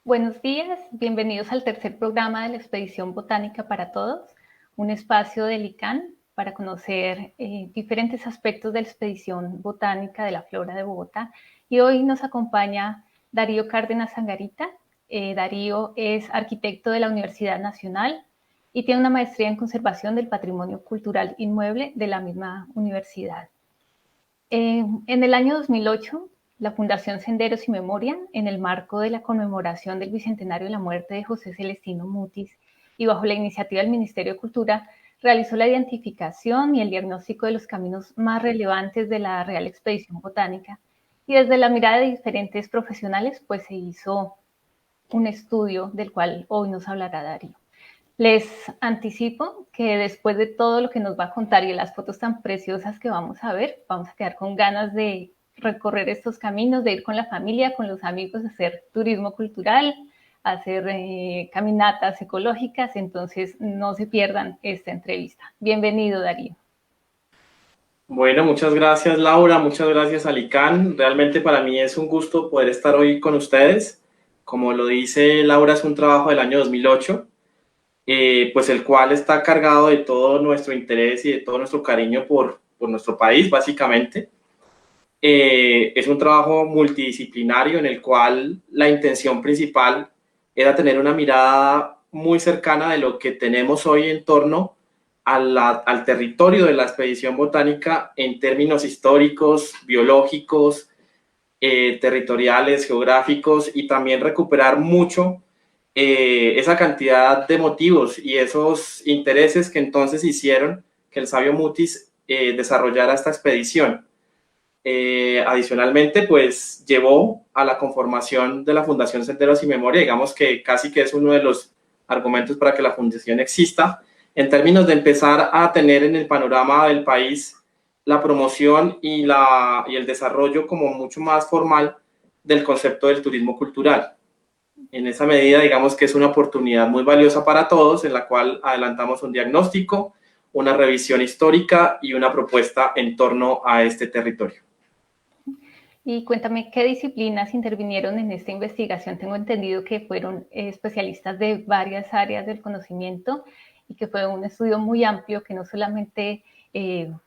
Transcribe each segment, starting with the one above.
Buenos días, bienvenidos al tercer programa de la Expedición Botánica para Todos, un espacio del ICANN para conocer diferentes aspectos de la expedición botánica de la flora de Bogotá. Y hoy nos acompaña Darío Cárdenas Angarita. Darío es arquitecto de la Universidad Nacional y tiene una maestría en conservación del patrimonio cultural inmueble de la misma universidad. En el año 2008, la Fundación Senderos y Memoria, en el marco de la conmemoración del bicentenario de la muerte de José Celestino Mutis y bajo la iniciativa del Ministerio de Cultura, realizó la identificación y el diagnóstico de los caminos más relevantes de la Real Expedición Botánica. Y desde la mirada de diferentes profesionales, pues se hizo un estudio del cual hoy nos hablará Darío. Les anticipo que después de todo lo que nos va a contar y de las fotos tan preciosas que vamos a ver, vamos a quedar con ganas de recorrer estos caminos, de ir con la familia, con los amigos, a hacer turismo cultural, a hacer caminatas ecológicas. Entonces, no se pierdan esta entrevista. Bienvenido, Darío. Bueno, muchas gracias Laura, muchas gracias Alicán. Realmente para mí es un gusto poder estar hoy con ustedes. Como lo dice Laura, es un trabajo del año 2008, pues el cual está cargado de todo nuestro interés y de todo nuestro cariño por nuestro país, básicamente. Es un trabajo multidisciplinario en el cual la intención principal era tener una mirada muy cercana de lo que tenemos hoy en torno al territorio de la expedición botánica en términos históricos, biológicos, territoriales, geográficos, y también recuperar mucho esa cantidad de motivos y esos intereses que entonces hicieron que el sabio Mutis desarrollara esta expedición. Adicionalmente, pues llevó a la conformación de la Fundación Senderos y Memoria, digamos que casi que es uno de los argumentos para que la fundación exista, en términos de empezar a tener en el panorama del país la promoción y el desarrollo como mucho más formal del concepto del turismo cultural. En esa medida, digamos que es una oportunidad muy valiosa para todos, en la cual adelantamos un diagnóstico, una revisión histórica y una propuesta en torno a este territorio. Y cuéntame, ¿qué disciplinas intervinieron en esta investigación? Tengo entendido que fueron especialistas de varias áreas del conocimiento y que fue un estudio muy amplio que no solamente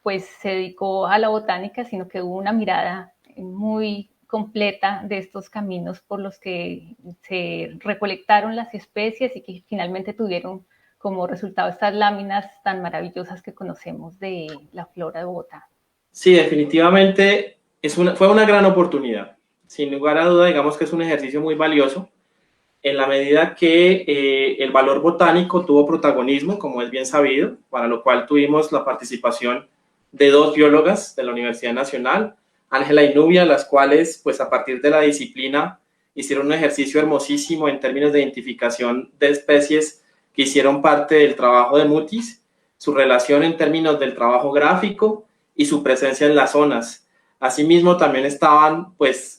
pues se dedicó a la botánica, sino que hubo una mirada muy completa de estos caminos por los que se recolectaron las especies y que finalmente tuvieron como resultado estas láminas tan maravillosas que conocemos de la flora de Bogotá. Sí, definitivamente fue una gran oportunidad. Sin lugar a duda, digamos que es un ejercicio muy valioso en la medida que el valor botánico tuvo protagonismo, como es bien sabido, para lo cual tuvimos la participación de dos biólogas de la Universidad Nacional, Ángela y Nubia, las cuales, pues a partir de la disciplina, hicieron un ejercicio hermosísimo en términos de identificación de especies que hicieron parte del trabajo de Mutis, su relación en términos del trabajo gráfico y su presencia en las zonas. Asimismo, también estaban pues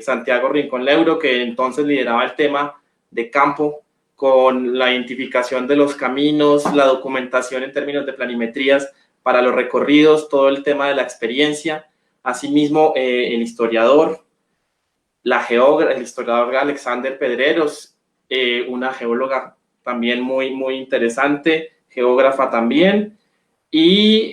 Santiago Rincón Leuro, que entonces lideraba el tema de campo, con la identificación de los caminos, la documentación en términos de planimetrías para los recorridos, todo el tema de la experiencia. Asimismo, el historiador, el historiador Alexander Pedreros, una geóloga también muy interesante, geógrafa también, y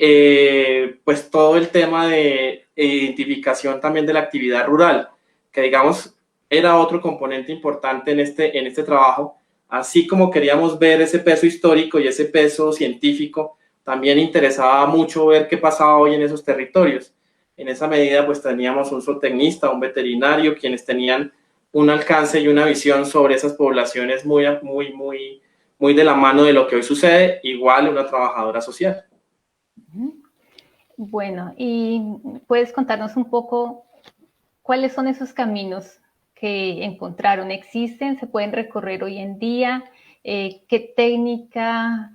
pues todo el tema de identificación también de la actividad rural, que digamos era otro componente importante en este trabajo. Así como queríamos ver ese peso histórico y ese peso científico, también interesaba mucho ver qué pasaba hoy en esos territorios. En esa medida, pues teníamos un zootecnista, un veterinario, quienes tenían un alcance y una visión sobre esas poblaciones muy de la mano de lo que hoy sucede, igual una trabajadora social. Bueno, y puedes contarnos un poco cuáles son esos caminos que encontraron. ¿Existen? ¿Se pueden recorrer hoy en día? ¿Qué técnica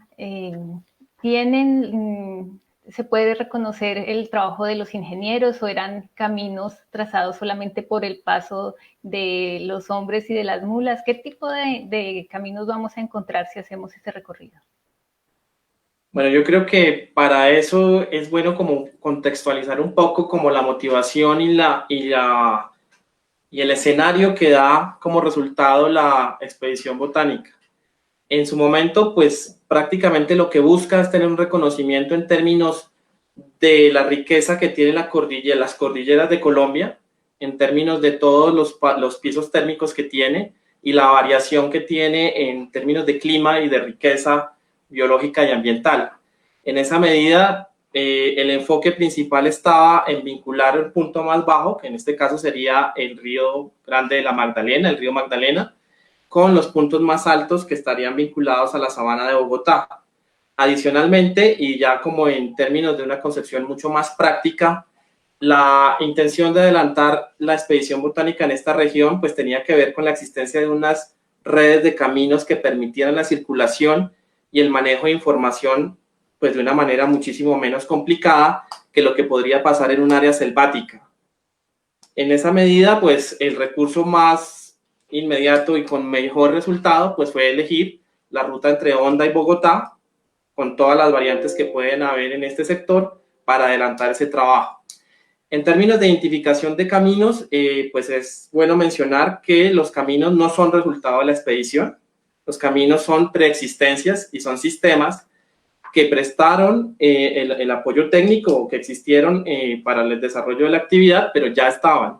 tienen? ¿Se puede reconocer el trabajo de los ingenieros o eran caminos trazados solamente por el paso de los hombres y de las mulas? ¿Qué tipo de caminos vamos a encontrar si hacemos ese recorrido? Bueno, yo creo que para eso es bueno como contextualizar un poco como la motivación y el escenario que da como resultado la expedición botánica. En su momento, pues prácticamente lo que busca es tener un reconocimiento en términos de la riqueza que tiene las cordilleras de Colombia, en términos de todos los pisos térmicos que tiene y la variación que tiene en términos de clima y de riqueza biológica y ambiental. En esa medida, el enfoque principal estaba en vincular el punto más bajo, que en este caso sería el río Grande de la Magdalena, el río Magdalena, con los puntos más altos que estarían vinculados a la sabana de Bogotá. Adicionalmente, y ya como en términos de una concepción mucho más práctica, la intención de adelantar la expedición botánica en esta región pues tenía que ver con la existencia de unas redes de caminos que permitieran la circulación y el manejo de información pues de una manera muchísimo menos complicada que lo que podría pasar en un área selvática. En esa medida, pues el recurso más inmediato y con mejor resultado pues fue elegir la ruta entre Honda y Bogotá, con todas las variantes que pueden haber en este sector para adelantar ese trabajo. En términos de identificación de caminos, pues es bueno mencionar que los caminos no son resultado de la expedición. Los caminos son preexistencias y son sistemas que prestaron el apoyo técnico que existieron para el desarrollo de la actividad, pero ya estaban.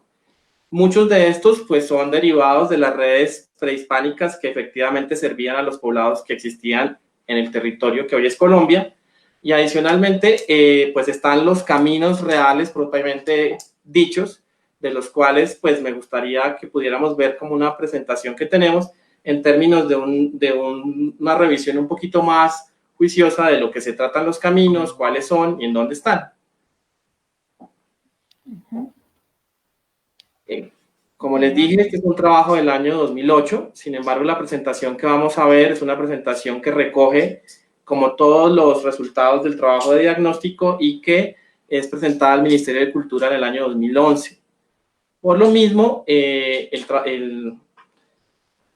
Muchos de estos pues son derivados de las redes prehispánicas que efectivamente servían a los poblados que existían en el territorio que hoy es Colombia. Y adicionalmente, pues están los caminos reales propiamente dichos, de los cuales pues me gustaría que pudiéramos ver como una presentación que tenemos en términos de una revisión un poquito más juiciosa de lo que se tratan los caminos, cuáles son y en dónde están. Como les dije, este es un trabajo del año 2008, sin embargo la presentación que vamos a ver es una presentación que recoge como todos los resultados del trabajo de diagnóstico y que es presentada al Ministerio de Cultura en el año 2011. Por lo mismo,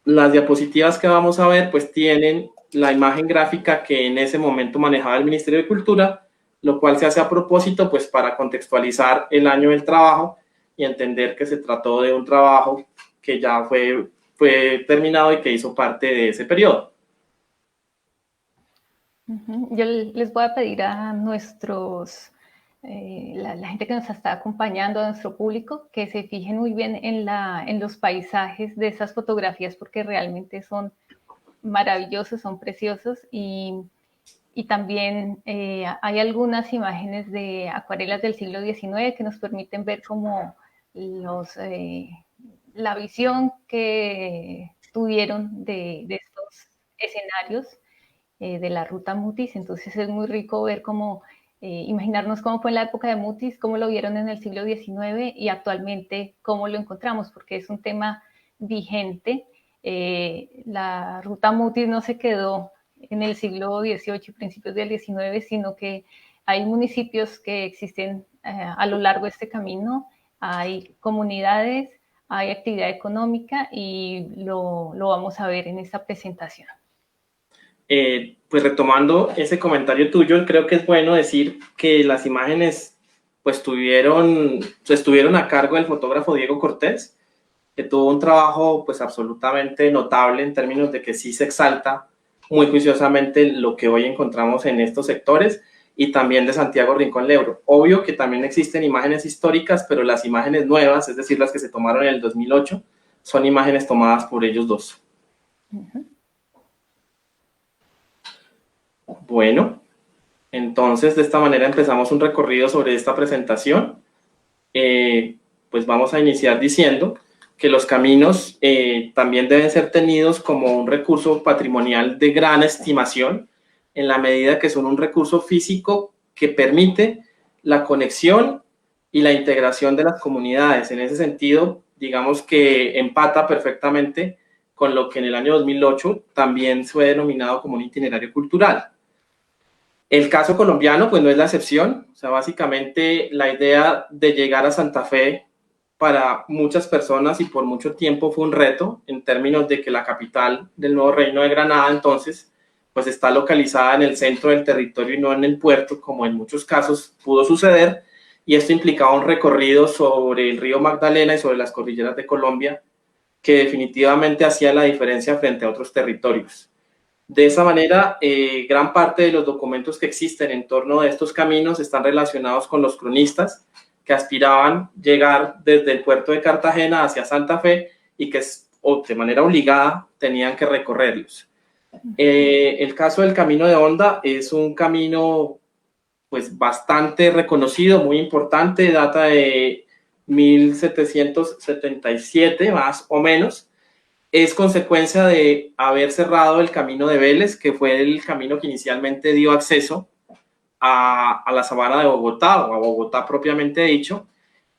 las diapositivas que vamos a ver pues tienen la imagen gráfica que en ese momento manejaba el Ministerio de Cultura, lo cual se hace a propósito pues para contextualizar el año del trabajo y entender que se trató de un trabajo que ya fue terminado y que hizo parte de ese periodo. Yo les voy a pedir a nuestros, la gente que nos está acompañando, a nuestro público, que se fijen muy bien en los paisajes de esas fotografías porque realmente son maravillosos, son preciosos y también hay algunas imágenes de acuarelas del siglo XIX que nos permiten ver como la visión que tuvieron de estos escenarios de la ruta Mutis. Entonces es muy rico ver cómo, imaginarnos cómo fue en la época de Mutis, cómo lo vieron en el siglo XIX y actualmente cómo lo encontramos, porque es un tema vigente. La ruta Mutis no se quedó en el siglo XVIII y principios del XIX, sino que hay municipios que existen a lo largo de este camino, hay comunidades, hay actividad económica y lo vamos a ver en esta presentación. Pues retomando ese comentario tuyo, creo que es bueno decir que las imágenes pues estuvieron a cargo del fotógrafo Diego Cortés, que tuvo un trabajo pues absolutamente notable en términos de que sí se exalta muy juiciosamente lo que hoy encontramos en estos sectores, y también de Santiago Rincón Lebro. Obvio que también existen imágenes históricas, pero las imágenes nuevas, es decir, las que se tomaron en el 2008, son imágenes tomadas por ellos dos. Bueno, entonces de esta manera empezamos un recorrido sobre esta presentación. Pues vamos a iniciar diciendo que los caminos también deben ser tenidos como un recurso patrimonial de gran estimación, en la medida que son un recurso físico que permite la conexión y la integración de las comunidades. En ese sentido, digamos que empata perfectamente con lo que en el año 2008 también fue denominado como un itinerario cultural. El caso colombiano pues no es la excepción. O sea, básicamente la idea de llegar a Santa Fe para muchas personas y por mucho tiempo fue un reto, en términos de que la capital del nuevo reino de Granada entonces pues está localizada en el centro del territorio y no en el puerto, como en muchos casos pudo suceder, y esto implicaba un recorrido sobre el río Magdalena y sobre las cordilleras de Colombia que definitivamente hacía la diferencia frente a otros territorios. De esa manera, gran parte de los documentos que existen en torno a estos caminos están relacionados con los cronistas que aspiraban llegar desde el puerto de Cartagena hacia Santa Fe y que de manera obligada tenían que recorrerlos. El caso del Camino de Honda es un camino pues bastante reconocido, muy importante, data de 1777 más o menos. Es consecuencia de haber cerrado el camino de Vélez, que fue el camino que inicialmente dio acceso a la sabana de Bogotá, o a Bogotá propiamente dicho,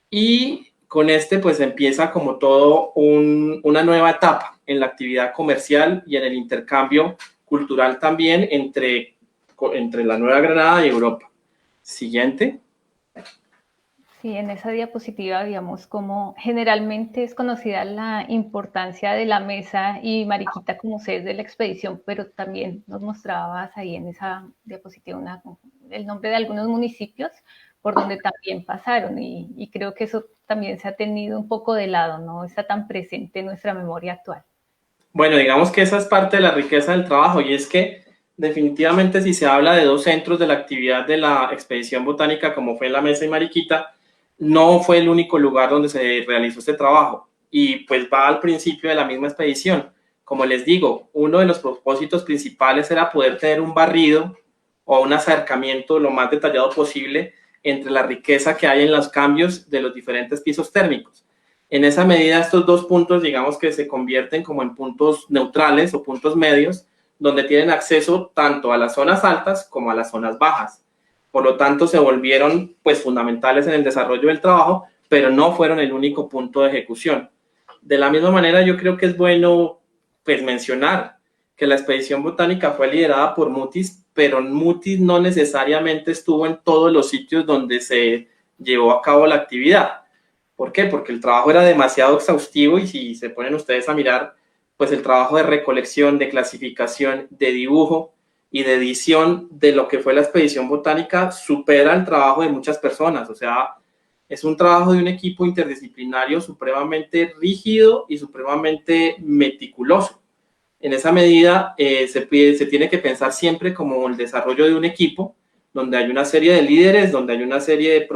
y con este pues empieza como todo una nueva etapa en la actividad comercial y en el intercambio cultural también entre la Nueva Granada y Europa. Siguiente. Sí, en esa diapositiva veíamos cómo generalmente es conocida la importancia de la mesa y Mariquita como sede de la expedición, pero también nos mostrabas ahí en esa diapositiva el nombre de algunos municipios por donde también pasaron y creo que eso también se ha tenido un poco de lado, no está tan presente en nuestra memoria actual. Bueno, digamos que esa es parte de la riqueza del trabajo y es que definitivamente si se habla de dos centros de la actividad de la expedición botánica como fue la Mesa y Mariquita, no fue el único lugar donde se realizó este trabajo y pues va al principio de la misma expedición. Como les digo, uno de los propósitos principales era poder tener un barrido o un acercamiento lo más detallado posible entre la riqueza que hay en los cambios de los diferentes pisos térmicos. En esa medida, estos dos puntos, digamos que se convierten como en puntos neutrales o puntos medios, donde tienen acceso tanto a las zonas altas como a las zonas bajas. Por lo tanto, se volvieron pues fundamentales en el desarrollo del trabajo, pero no fueron el único punto de ejecución. De la misma manera, yo creo que es bueno pues mencionar que la expedición botánica fue liderada por Mutis, pero Mutis no necesariamente estuvo en todos los sitios donde se llevó a cabo la actividad. ¿Por qué? Porque el trabajo era demasiado exhaustivo y si se ponen ustedes a mirar, pues el trabajo de recolección, de clasificación, de dibujo y de edición de lo que fue la expedición botánica supera el trabajo de muchas personas. O sea, es un trabajo de un equipo interdisciplinario supremamente rígido y supremamente meticuloso. En esa medida, se tiene que pensar siempre como el desarrollo de un equipo, donde hay una serie de líderes, donde hay una serie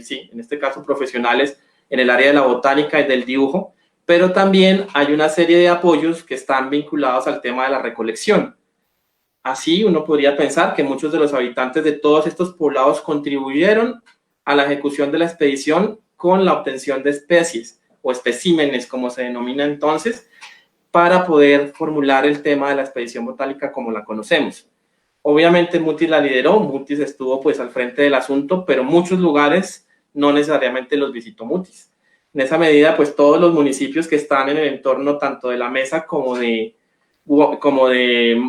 sí, en este caso profesionales en el área de la botánica y del dibujo, pero también hay una serie de apoyos que están vinculados al tema de la recolección. Así uno podría pensar que muchos de los habitantes de todos estos poblados contribuyeron a la ejecución de la expedición con la obtención de especies o especímenes, como se denomina entonces, para poder formular el tema de la expedición botánica como la conocemos. Obviamente Mutis la lideró, Mutis estuvo pues al frente del asunto, pero muchos lugares no necesariamente los visitó Mutis. En esa medida, pues todos los municipios que están en el entorno tanto de la Mesa como de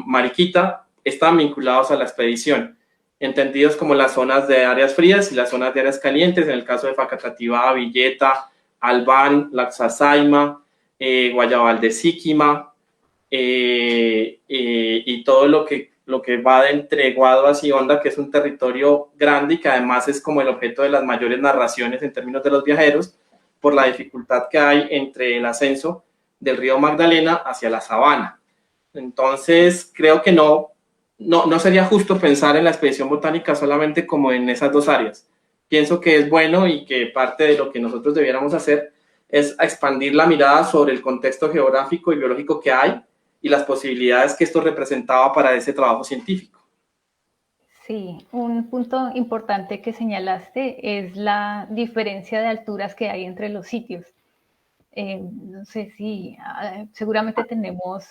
Mariquita están vinculados a la expedición, entendidos como las zonas de áreas frías y las zonas de áreas calientes, en el caso de Facatativá, Villeta, Albán, Laxasaima, Guayabal de Siquima, y todo lo que va de entre Guaduas y Honda, que es un territorio grande y que además es como el objeto de las mayores narraciones en términos de los viajeros, por la dificultad que hay entre el ascenso del río Magdalena hacia la sabana. Entonces, creo que no sería justo pensar en la expedición botánica solamente como en esas dos áreas. Pienso que es bueno y que parte de lo que nosotros debiéramos hacer es expandir la mirada sobre el contexto geográfico y biológico que hay y las posibilidades que esto representaba para ese trabajo científico. Sí, un punto importante que señalaste es la diferencia de alturas que hay entre los sitios. No sé si seguramente tenemos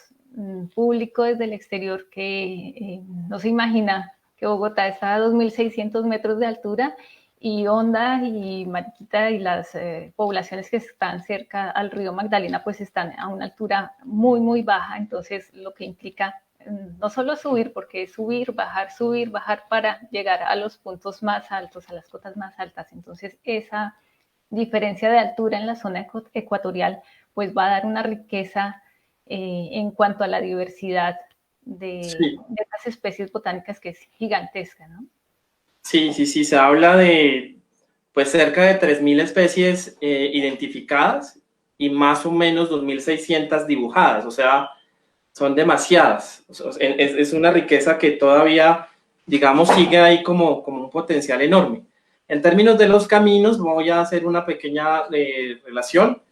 público desde el exterior que no se imagina que Bogotá está a 2.600 metros de altura y Honda y Mariquita y las poblaciones que están cerca al río Magdalena pues están a una altura muy, muy baja, entonces lo que implica no solo subir, porque es subir, bajar para llegar a los puntos más altos, a las cotas más altas. Entonces, esa diferencia de altura en la zona ecuatorial, pues va a dar una riqueza en cuanto a la diversidad Sí. de las especies botánicas que es gigantesca, ¿no? Sí, se habla de pues cerca de 3.000 especies identificadas y más o menos 2.600 dibujadas, o sea, son demasiadas. Es una riqueza que todavía, digamos, sigue ahí como un potencial enorme. En términos de los caminos, voy a hacer una pequeña relación,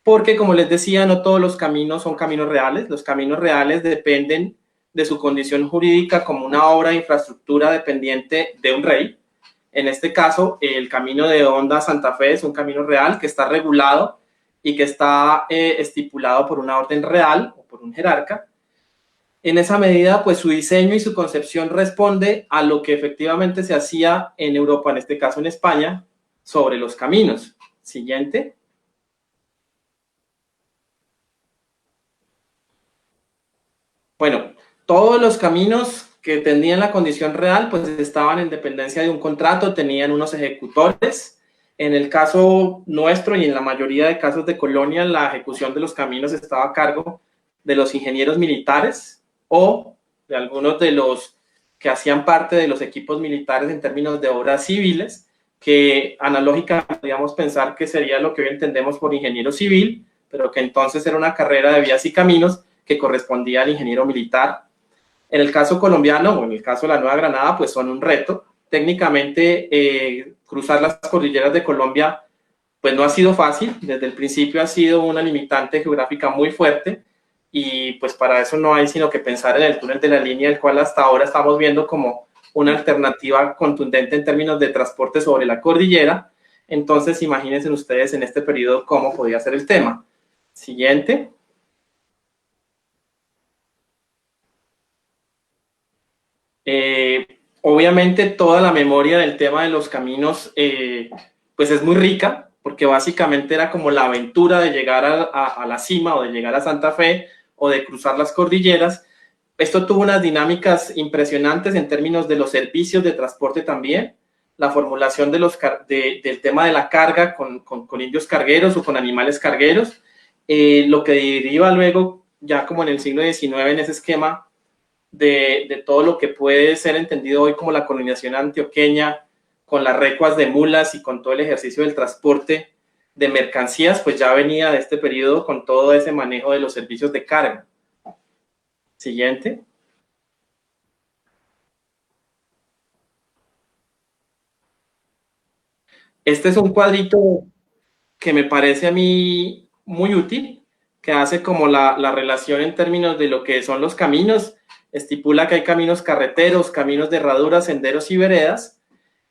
porque como les decía, no todos los caminos son caminos reales. Los caminos reales dependen de su condición jurídica como una obra de infraestructura dependiente de un rey. En este caso, el camino de Honda a Santa Fe es un camino real que está regulado y que está estipulado por una orden real o por un jerarca. En esa medida, pues su diseño y su concepción responde a lo que efectivamente se hacía en Europa, en este caso en España, sobre los caminos. Siguiente. Bueno, todos los caminos que tenían la condición real, pues estaban en dependencia de un contrato, tenían unos ejecutores. En el caso nuestro y en la mayoría de casos de Colonia, la ejecución de los caminos estaba a cargo de los ingenieros militares o de algunos de los que hacían parte de los equipos militares en términos de obras civiles, que analógicamente podríamos pensar que sería lo que hoy entendemos por ingeniero civil, pero que entonces era una carrera de vías y caminos que correspondía al ingeniero militar. En el caso colombiano, o en el caso de la Nueva Granada, pues son un reto. Técnicamente, cruzar las cordilleras de Colombia, pues no ha sido fácil. Desde el principio ha sido una limitante geográfica muy fuerte y pues para eso no hay sino que pensar en el túnel de la línea, el cual hasta ahora estamos viendo como una alternativa contundente en términos de transporte sobre la cordillera. Entonces, imagínense ustedes en este periodo cómo podía ser el tema. Siguiente. Obviamente toda la memoria del tema de los caminos pues es muy rica, porque básicamente era como la aventura de llegar a la cima o de llegar a Santa Fe o de cruzar las cordilleras. Esto tuvo unas dinámicas impresionantes en términos de los servicios de transporte también, la formulación del tema de la carga con indios cargueros o con animales cargueros, lo que deriva luego ya como en el siglo XIX en ese esquema de todo lo que puede ser entendido hoy como la colonización antioqueña, con las recuas de mulas y con todo el ejercicio del transporte de mercancías, pues ya venía de este periodo con todo ese manejo de los servicios de carga. Siguiente. Este es un cuadrito que me parece a mí muy útil, que hace como la relación en términos de lo que son los caminos. Estipula que hay caminos carreteros, caminos de herraduras, senderos y veredas.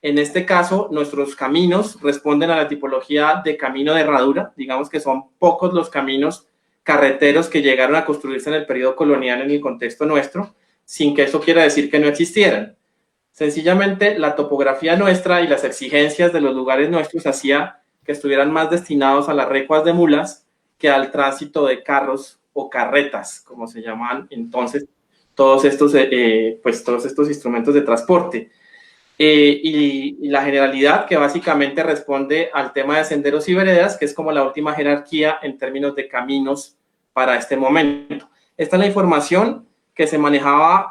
En este caso, nuestros caminos responden a la tipología de camino de herradura. Digamos que son pocos los caminos carreteros que llegaron a construirse en el periodo colonial en el contexto nuestro, sin que eso quiera decir que no existieran. Sencillamente, la topografía nuestra y las exigencias de los lugares nuestros hacía que estuvieran más destinados a las recuas de mulas que al tránsito de carros o carretas, como se llaman entonces todos estos instrumentos de transporte. Y la generalidad que básicamente responde al tema de senderos y veredas, que es como la última jerarquía en términos de caminos para este momento. Esta es la información que se manejaba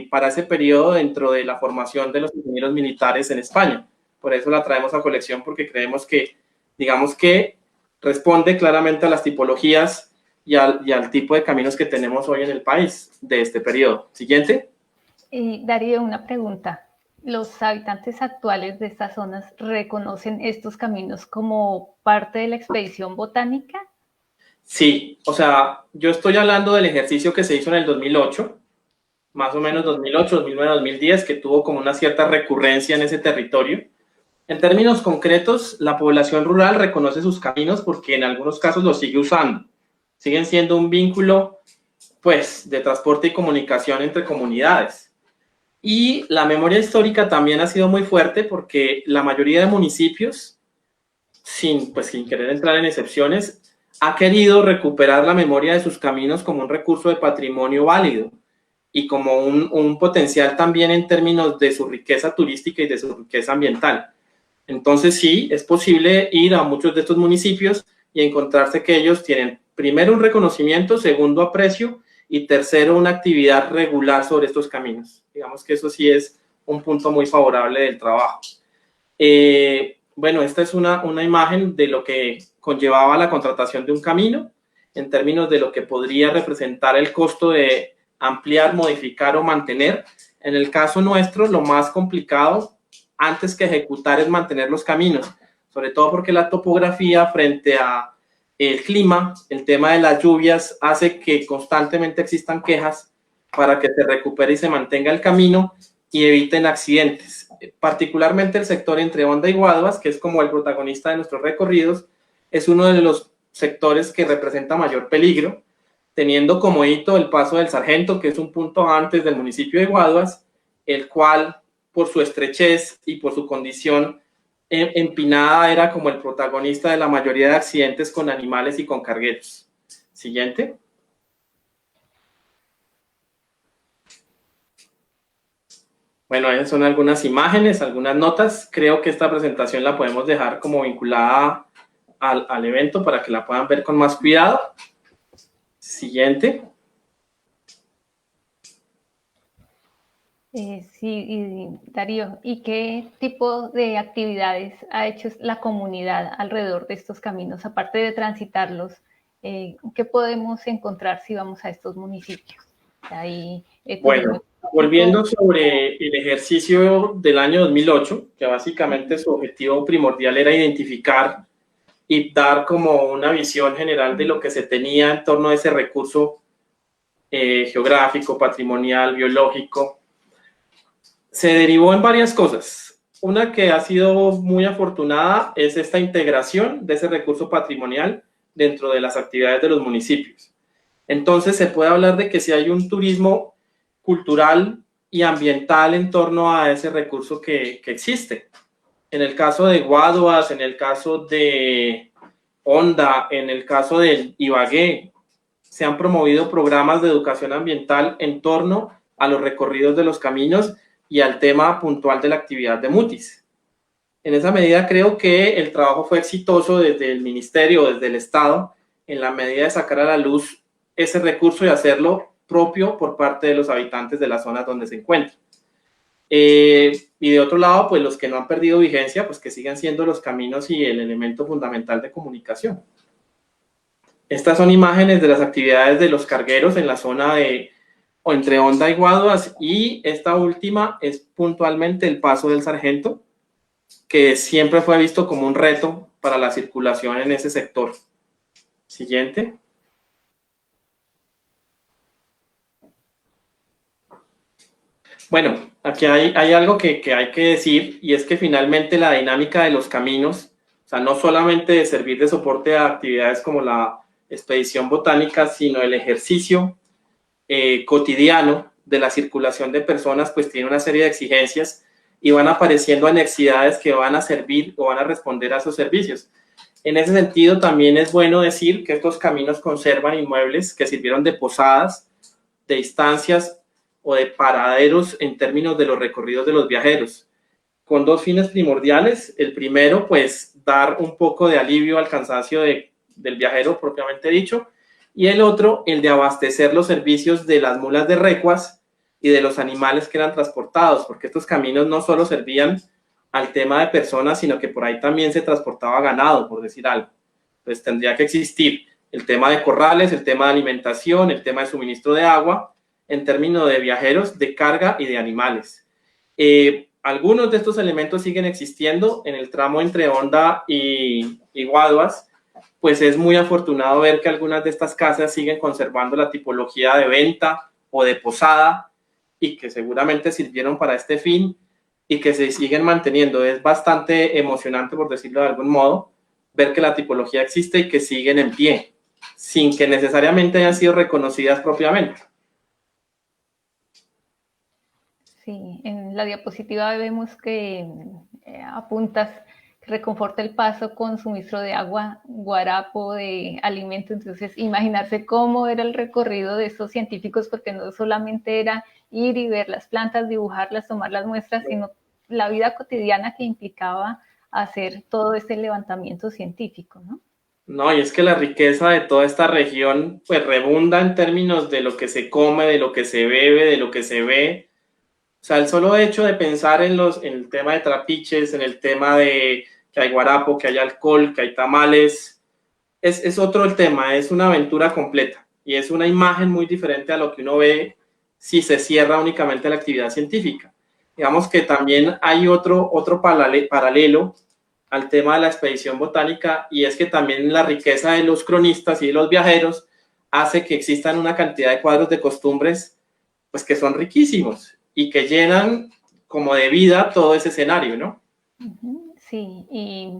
para ese periodo dentro de la formación de los ingenieros militares en España. Por eso la traemos a colección, porque creemos que, digamos que responde claramente a las tipologías y al tipo de caminos que tenemos hoy en el país de este periodo. Siguiente. Darío, una pregunta. ¿Los habitantes actuales de estas zonas reconocen estos caminos como parte de la expedición botánica? Sí, o sea, yo estoy hablando del ejercicio que se hizo en el 2008, más o menos 2008, 2009, 2010, que tuvo como una cierta recurrencia en ese territorio. En términos concretos, la población rural reconoce sus caminos porque en algunos casos los sigue usando. Siguen siendo un vínculo, pues, de transporte y comunicación entre comunidades. Y la memoria histórica también ha sido muy fuerte porque la mayoría de municipios, sin querer entrar en excepciones, ha querido recuperar la memoria de sus caminos como un recurso de patrimonio válido y como un potencial también en términos de su riqueza turística y de su riqueza ambiental. Entonces sí, es posible ir a muchos de estos municipios y encontrarse que ellos tienen primero un reconocimiento, segundo aprecio y tercero una actividad regular sobre estos caminos. Digamos que eso sí es un punto muy favorable del trabajo. Bueno, esta es una imagen de lo que conllevaba la contratación de un camino en términos de lo que podría representar el costo de ampliar, modificar o mantener. En el caso nuestro, lo más complicado antes que ejecutar es mantener los caminos, sobre todo porque la topografía frente a el clima, el tema de las lluvias hace que constantemente existan quejas para que se recupere y se mantenga el camino y eviten accidentes. Particularmente el sector entre Honda y Guaduas, que es como el protagonista de nuestros recorridos, es uno de los sectores que representa mayor peligro, teniendo como hito el paso del Sargento, que es un punto antes del municipio de Guaduas, el cual, por su estrechez y por su condición empinada, era como el protagonista de la mayoría de accidentes con animales y con cargueros. Siguiente. Bueno, esas son algunas imágenes, algunas notas. Creo que esta presentación la podemos dejar como vinculada al evento para que la puedan ver con más cuidado. Siguiente. Sí, Darío, ¿y qué tipo de actividades ha hecho la comunidad alrededor de estos caminos? Aparte de transitarlos, ¿qué podemos encontrar si vamos a estos municipios? Ahí, bueno, volviendo sobre el ejercicio del año 2008, que básicamente su objetivo primordial era identificar y dar como una visión general de lo que se tenía en torno a ese recurso geográfico, patrimonial, biológico, se derivó en varias cosas. Una que ha sido muy afortunada es esta integración de ese recurso patrimonial dentro de las actividades de los municipios. Entonces se puede hablar de que si hay un turismo cultural y ambiental en torno a ese recurso que existe. En el caso de Guaduas, en el caso de Honda, en el caso del Ibagué, se han promovido programas de educación ambiental en torno a los recorridos de los caminos y al tema puntual de la actividad de Mutis. En esa medida creo que el trabajo fue exitoso desde el ministerio, desde el Estado, en la medida de sacar a la luz ese recurso y hacerlo propio por parte de los habitantes de las zonas donde se encuentra. Y de otro lado, pues los que no han perdido vigencia, pues que sigan siendo los caminos y el elemento fundamental de comunicación. Estas son imágenes de las actividades de los cargueros en la zona de o entre Honda y Guaduas, y esta última es puntualmente el paso del Sargento, que siempre fue visto como un reto para la circulación en ese sector. Siguiente. Bueno, aquí hay algo que hay que decir, y es que finalmente la dinámica de los caminos, o sea, no solamente de servir de soporte a actividades como la expedición botánica, sino el ejercicio cotidiano de la circulación de personas, pues tiene una serie de exigencias y van apareciendo anexidades que van a servir o van a responder a esos servicios. En ese sentido, también es bueno decir que estos caminos conservan inmuebles que sirvieron de posadas, de instancias o de paraderos en términos de los recorridos de los viajeros, con dos fines primordiales. El primero, pues, dar un poco de alivio al cansancio del viajero propiamente dicho, y el otro, el de abastecer los servicios de las mulas de recuas y de los animales que eran transportados, porque estos caminos no solo servían al tema de personas, sino que por ahí también se transportaba ganado, por decir algo. Entonces tendría que existir el tema de corrales, el tema de alimentación, el tema de suministro de agua, en términos de viajeros, de carga y de animales. Algunos de estos elementos siguen existiendo en el tramo entre Honda y Guaduas. Pues es muy afortunado ver que algunas de estas casas siguen conservando la tipología de venta o de posada y que seguramente sirvieron para este fin y que se siguen manteniendo. Es bastante emocionante, por decirlo de algún modo, ver que la tipología existe y que siguen en pie, sin que necesariamente hayan sido reconocidas propiamente. Sí, en la diapositiva vemos que apuntas reconforta el paso con suministro de agua, guarapo, de alimento. Entonces, imaginarse cómo era el recorrido de estos científicos, porque no solamente era ir y ver las plantas, dibujarlas, tomar las muestras, sino la vida cotidiana que implicaba hacer todo este levantamiento científico, ¿no? No, y es que la riqueza de toda esta región, pues rebunda en términos de lo que se come, de lo que se bebe, de lo que se ve. O sea, el solo hecho de pensar en el tema de trapiches, en el tema de que hay guarapo, que hay alcohol, que hay tamales. Es otro el tema, es una aventura completa y es una imagen muy diferente a lo que uno ve si se cierra únicamente la actividad científica. Digamos que también hay otro paralelo al tema de la expedición botánica, y es que también la riqueza de los cronistas y de los viajeros hace que existan una cantidad de cuadros de costumbres pues que son riquísimos y que llenan como de vida todo ese escenario, ¿no? Sí, y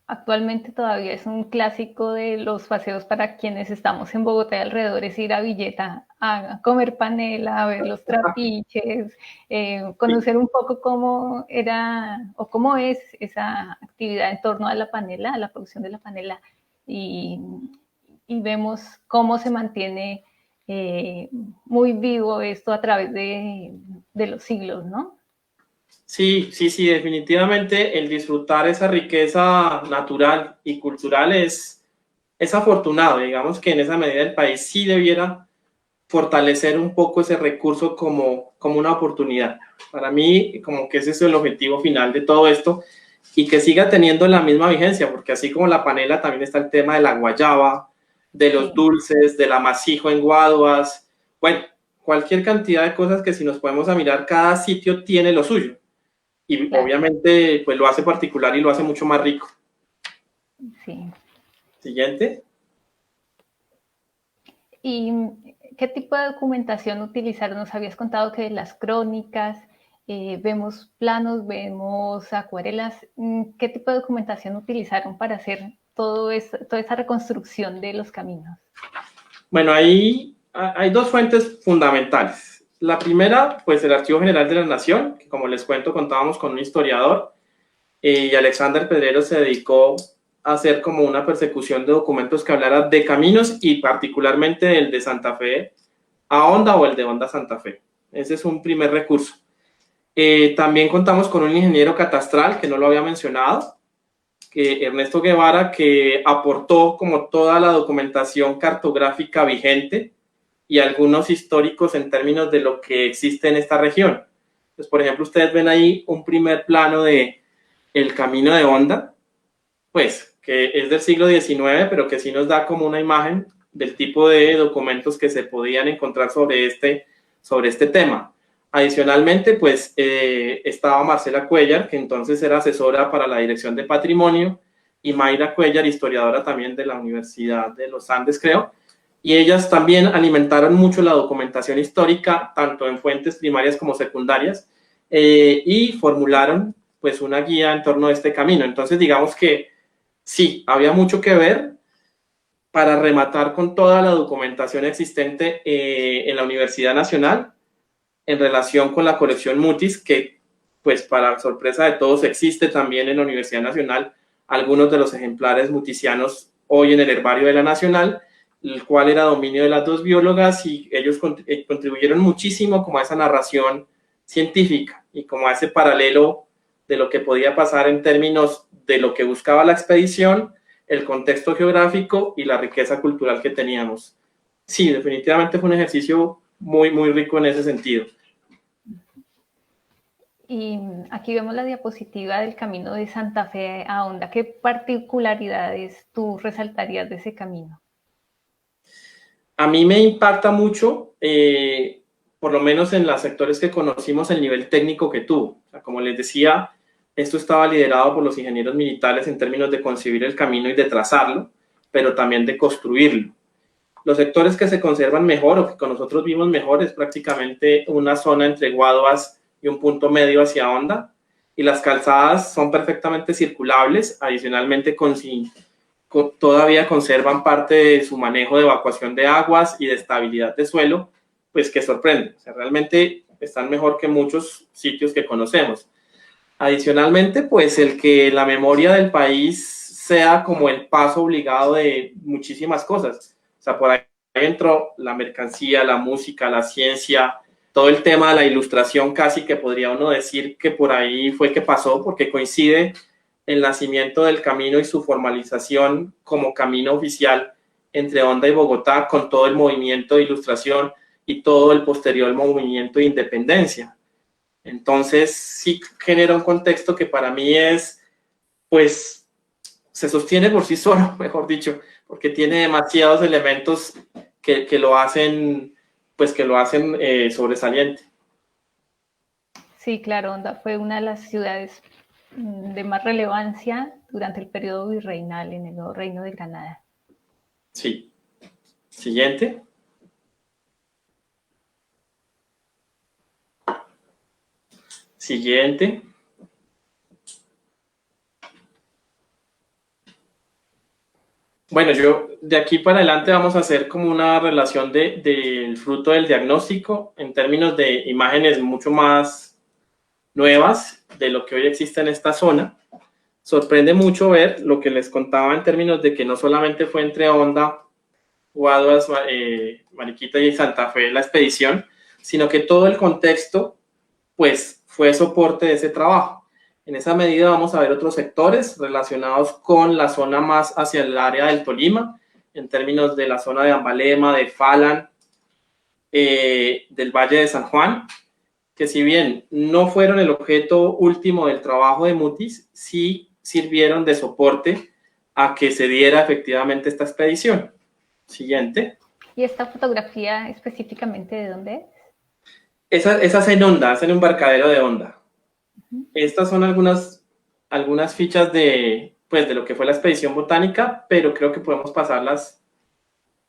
actualmente todavía es un clásico de los paseos para quienes estamos en Bogotá y alrededores, ir a Villeta a comer panela, a ver los trapiches, conocer un poco cómo era o cómo es esa actividad en torno a la panela, a la producción de la panela, y, y vemos cómo se mantiene muy vivo esto a través de los siglos, ¿no? Sí, sí, sí, definitivamente el disfrutar esa riqueza natural y cultural es afortunado. Digamos que en esa medida el país sí debiera fortalecer un poco ese recurso como una oportunidad. Para mí, como que ese es el objetivo final de todo esto, y que siga teniendo la misma vigencia, porque así como la panela, también está el tema de la guayaba, de los dulces, del amasijo en Guaduas, bueno, cualquier cantidad de cosas que si nos podemos a mirar, cada sitio tiene lo suyo. Y Claro. obviamente pues lo hace particular y lo hace mucho más rico. Sí. Siguiente. ¿Y qué tipo de documentación utilizaron? Nos habías contado que las crónicas, vemos planos, vemos acuarelas. ¿Qué tipo de documentación utilizaron para hacer toda esa reconstrucción de los caminos? Bueno, hay dos fuentes fundamentales. La primera, pues el Archivo General de la Nación, que como les cuento, contábamos con un historiador, y Alexander Pedrero se dedicó a hacer como una persecución de documentos que hablara de caminos y particularmente el de Santa Fe a Honda o el de Honda Santa Fe. Ese es un primer recurso. También contamos con un ingeniero catastral, que no lo había mencionado, que Ernesto Guevara, que aportó como toda la documentación cartográfica vigente y algunos históricos en términos de lo que existe en esta región. Pues, por ejemplo, ustedes ven ahí un primer plano de el camino de Honda, pues que es del siglo XIX, pero que sí nos da como una imagen del tipo de documentos que se podían encontrar sobre este tema. Adicionalmente, pues estaba Marcela Cuellar, que entonces era asesora para la Dirección de Patrimonio, y Mayra Cuellar, historiadora también de la Universidad de los Andes, creo, y ellas también alimentaron mucho la documentación histórica, tanto en fuentes primarias como secundarias, y formularon pues una guía en torno a este camino. Entonces, digamos que sí, había mucho que ver para rematar con toda la documentación existente en la Universidad Nacional en relación con la colección Mutis, que pues para sorpresa de todos existe también en la Universidad Nacional algunos de los ejemplares mutisianos hoy en el herbario de la Nacional, el cual era dominio de las dos biólogas, y ellos contribuyeron muchísimo como a esa narración científica y como a ese paralelo de lo que podía pasar en términos de lo que buscaba la expedición, el contexto geográfico y la riqueza cultural que teníamos. Sí, definitivamente fue un ejercicio muy, muy rico en ese sentido. Y aquí vemos la diapositiva del camino de Santa Fe a Honda. ¿Qué particularidades tú resaltarías de ese camino? A mí me impacta mucho, por lo menos en los sectores que conocimos, el nivel técnico que tuvo. O sea, como les decía, esto estaba liderado por los ingenieros militares en términos de concebir el camino y de trazarlo, pero también de construirlo. Los sectores que se conservan mejor o que con nosotros vimos mejor es prácticamente una zona entre Guaduas y un punto medio hacia Honda, y las calzadas son perfectamente circulables. Adicionalmente todavía conservan parte de su manejo de evacuación de aguas y de estabilidad de suelo, pues que sorprende. O sea, realmente están mejor que muchos sitios que conocemos. Adicionalmente, pues el que la memoria del país sea como el paso obligado de muchísimas cosas. O sea, por ahí entró la mercancía, la música, la ciencia, todo el tema de la ilustración, casi que podría uno decir que por ahí fue que pasó, porque coincide el nacimiento del camino y su formalización como camino oficial entre Honda y Bogotá, con todo el movimiento de ilustración y todo el posterior movimiento de independencia. Entonces sí genera un contexto que para mí es pues se sostiene por sí solo, mejor dicho, porque tiene demasiados elementos que lo hacen, pues que lo hacen sobresaliente. Sí, claro, Honda fue una de las ciudades de más relevancia durante el periodo virreinal en el Nuevo Reino de Granada. Sí. Siguiente. Siguiente. Bueno, yo de aquí para adelante vamos a hacer como una relación del fruto del diagnóstico en términos de imágenes mucho más nuevas de lo que hoy existe en esta zona. Sorprende mucho ver lo que les contaba en términos de que no solamente fue entre Honda, Guaduas, Mariquita y Santa Fe la expedición, sino que todo el contexto pues fue soporte de ese trabajo. En esa medida vamos a ver otros sectores relacionados con la zona más hacia el área del Tolima, en términos de la zona de Ambalema, de Falan, del Valle de San Juan, que si bien no fueron el objeto último del trabajo de Mutis, sí sirvieron de soporte a que se diera efectivamente esta expedición. Siguiente. ¿Y esta fotografía específicamente de dónde es? Esa es en Honda, es en un embarcadero de Honda. Estas son algunas fichas de lo que fue la expedición botánica, pero creo que podemos pasarlas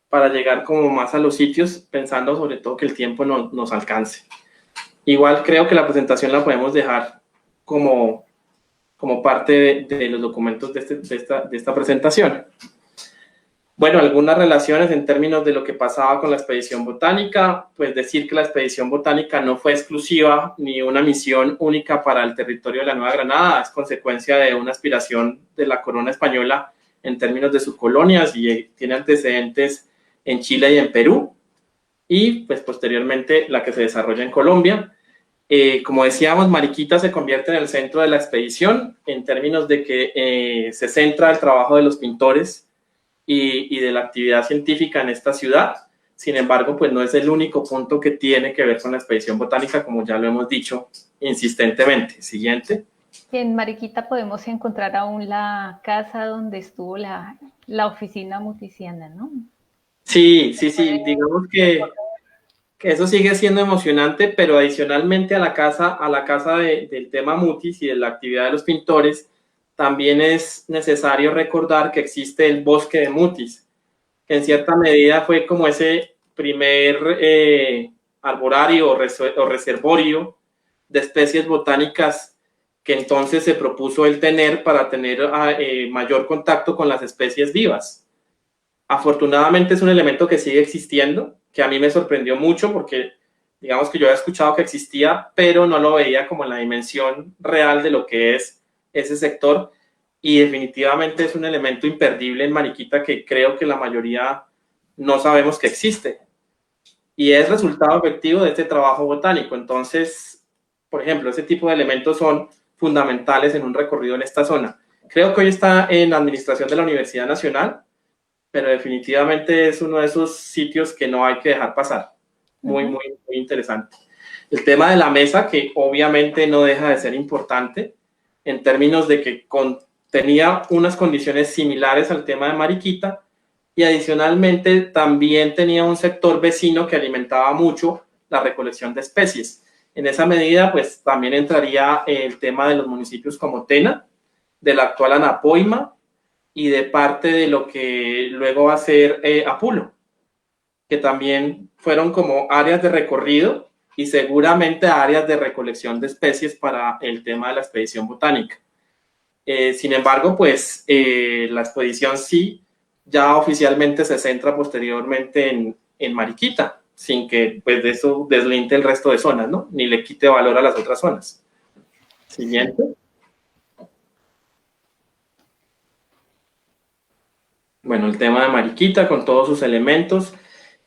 para llegar como más a los sitios, pensando sobre todo que el tiempo nos alcance. Igual creo que la presentación la podemos dejar como parte de los documentos de esta presentación. Bueno, algunas relaciones en términos de lo que pasaba con la expedición botánica, pues decir que la expedición botánica no fue exclusiva ni una misión única para el territorio de la Nueva Granada, es consecuencia de una aspiración de la corona española en términos de sus colonias y tiene antecedentes en Chile y en Perú, y pues posteriormente la que se desarrolla en Colombia. Como decíamos, Mariquita se convierte en el centro de la expedición en términos de que se centra el trabajo de los pintores y de la actividad científica en esta ciudad. Sin embargo, pues no es el único punto que tiene que ver con la expedición botánica, como ya lo hemos dicho insistentemente. Siguiente. En Mariquita podemos encontrar aún la casa donde estuvo la oficina muticiana, ¿no? Sí, digamos que eso sigue siendo emocionante, pero adicionalmente a la casa del tema Mutis y de la actividad de los pintores, también es necesario recordar que existe el bosque de Mutis, que en cierta medida fue como ese primer arborario o reservorio de especies botánicas que entonces se propuso el tener para tener mayor contacto con las especies vivas. Afortunadamente es un elemento que sigue existiendo, que a mí me sorprendió mucho porque digamos que yo había escuchado que existía, pero no lo veía como en la dimensión real de lo que es ese sector, y definitivamente es un elemento imperdible en Mariquita que creo que la mayoría no sabemos que existe, y es resultado efectivo de este trabajo botánico. Entonces, por ejemplo, ese tipo de elementos son fundamentales en un recorrido en esta zona. Creo que hoy está en la administración de la Universidad Nacional, pero definitivamente es uno de esos sitios que no hay que dejar pasar. Muy, muy, muy interesante. El tema de la mesa, que obviamente no deja de ser importante en términos de que tenía unas condiciones similares al tema de Mariquita, y adicionalmente también tenía un sector vecino que alimentaba mucho la recolección de especies. En esa medida, pues también entraría el tema de los municipios como Tena, de la actual Anapoima, y de parte de lo que luego va a ser Apulo, que también fueron como áreas de recorrido y seguramente áreas de recolección de especies para el tema de la expedición botánica. Sin embargo, pues la expedición sí ya oficialmente se centra posteriormente en Mariquita, sin que pues de eso deslinte el resto de zonas, ¿no? Ni le quite valor a las otras zonas. Siguiente. Bueno, el tema de Mariquita con todos sus elementos.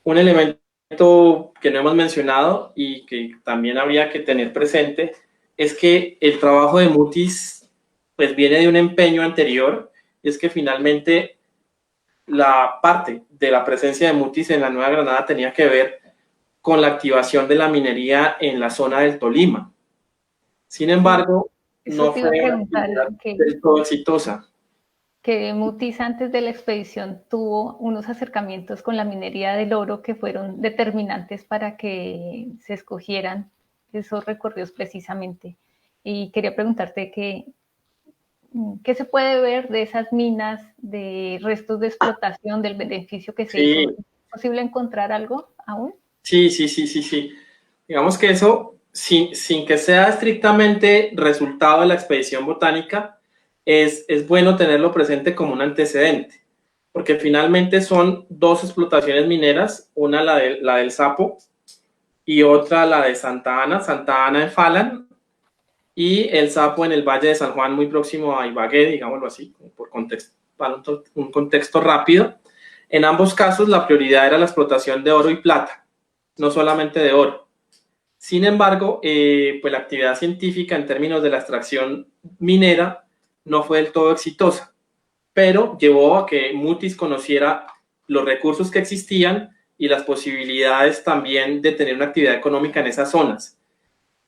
Un elemento que no hemos mencionado y que también habría que tener presente es que el trabajo de Mutis pues viene de un empeño anterior, y es que finalmente la parte de la presencia de Mutis en la Nueva Granada tenía que ver con la activación de la minería en la zona del Tolima. Sin embargo, Eso no te fue iba a una preguntar, actividad del todo exitosa. que Mutis antes de la expedición tuvo unos acercamientos con la minería del oro que fueron determinantes para que se escogieran esos recorridos precisamente. Y quería preguntarte qué se puede ver de esas minas, de restos de explotación, del beneficio que se hizo. Sí, ¿Es posible encontrar algo aún? sí. Digamos que eso, sin que sea estrictamente resultado de la expedición botánica, es bueno tenerlo presente como un antecedente, porque finalmente son dos explotaciones mineras, una la del Sapo y otra la de Santa Ana en Falan, y el Sapo en el Valle de San Juan, muy próximo a Ibagué, digámoslo así, por contexto, para un contexto rápido. En ambos casos, la prioridad era la explotación de oro y plata, no solamente de oro. Sin embargo, pues la actividad científica en términos de la extracción minera no fue del todo exitosa, pero llevó a que Mutis conociera los recursos que existían y las posibilidades también de tener una actividad económica en esas zonas.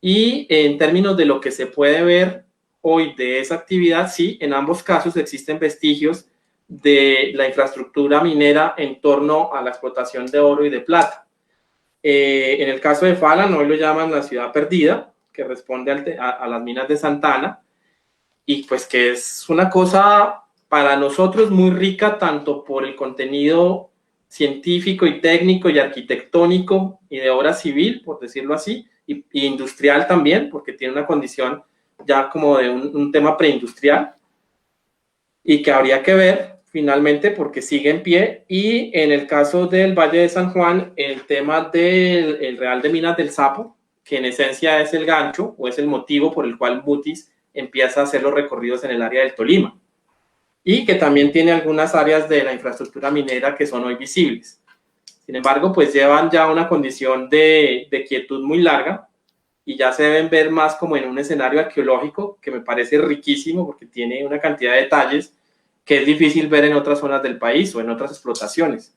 Y en términos de lo que se puede ver hoy de esa actividad, sí, en ambos casos existen vestigios de la infraestructura minera en torno a la explotación de oro y de plata. En el caso de Falan, hoy lo llaman la ciudad perdida, que responde a las minas de Santa Ana, y pues que es una cosa para nosotros muy rica, tanto por el contenido científico y técnico y arquitectónico y de obra civil, por decirlo así, y industrial también, porque tiene una condición ya como de un tema preindustrial, y que habría que ver finalmente porque sigue en pie. Y en el caso del Valle de San Juan, el tema del Real de Minas del Sapo, que en esencia es el gancho o es el motivo por el cual Mutis empieza a hacer los recorridos en el área del Tolima, y que también tiene algunas áreas de la infraestructura minera que son hoy visibles. Sin embargo, pues llevan ya una condición de quietud muy larga y ya se deben ver más como en un escenario arqueológico que me parece riquísimo porque tiene una cantidad de detalles que es difícil ver en otras zonas del país o en otras explotaciones.